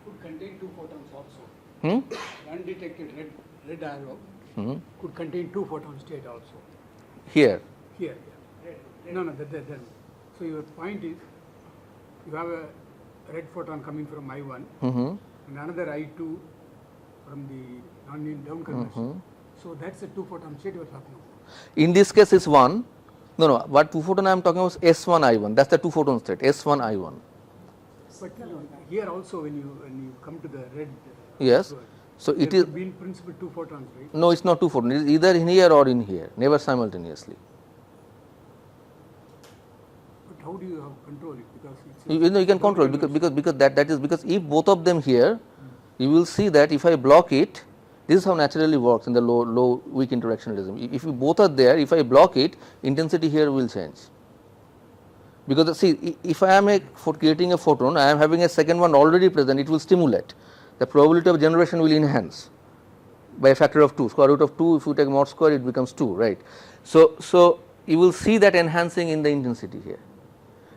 could contain 2 photons also. The undetected red arrow could contain 2 photon state also. Here. Here, yeah. No, then. So your point is, you have a red photon coming from I1 and another I2 from the non-union down conversion. So that's a 2 photon state you are talking about. In this case it's 1. No, what 2 photon I am talking about is S1 I1. That's the 2 photon state, S1 I1. But here also when you come to the red, yes. So it is be in principle 2 photons, right? No, it's not 2 photons. It is either in here or in here, never simultaneously. But how do you have control it? Because you can control it, because if both of them here, you will see that if I block it, this is how naturally works in the low weak interactionism. If both are there, if I block it, intensity here will change. Because see, if I am creating a photon, I am having a second one already present, it will stimulate. The probability of generation will enhance by a factor of 2. Square root of 2, if you take mod square, it becomes 2, right? So you will see that enhancing in the intensity here.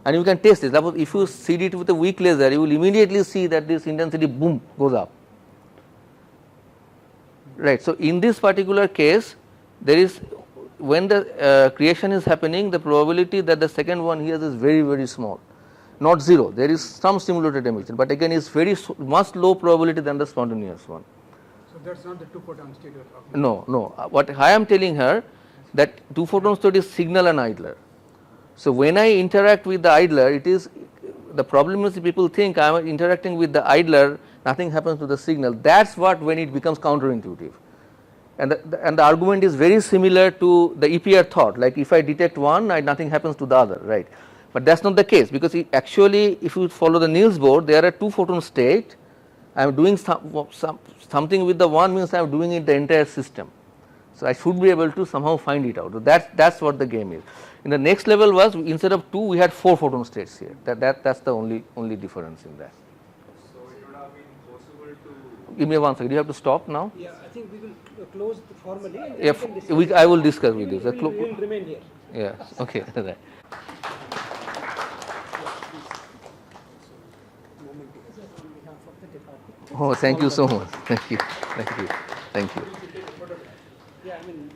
And you can test this. If you seed it with a weak laser, you will immediately see that this intensity boom goes up, right? So in this particular case, there is, when the creation is happening, the probability that the second one here is very, very small, not 0. There is some stimulated emission, but again it's very much low probability than the spontaneous one. So that's not the 2 photon state you are talking about. No. What I am telling her, that 2 photon state is signal and idler. So when I interact with the idler, it is, the problem is people think I am interacting with the idler, nothing happens to the signal. That's what when it becomes counterintuitive. And the argument is very similar to the EPR thought, like if I detect one, nothing happens to the other, right? But that's not the case, because actually if you follow the Niels board, there are 2 photon state. I am doing something with the one, means I am doing it the entire system. So I should be able to somehow find it out. So that's what the game is. In the next level was, instead of 2, we had 4 photon states here. That's the only difference in that. So it would have been possible to. Give me 1 second. You have to stop now. Yeah, I think we will close formally. And If we can discuss. I will discuss with you. We will remain here. Yeah. Okay. Right. Oh, thank you so much. Thank you. Thank you. Thank you. Yeah, I mean.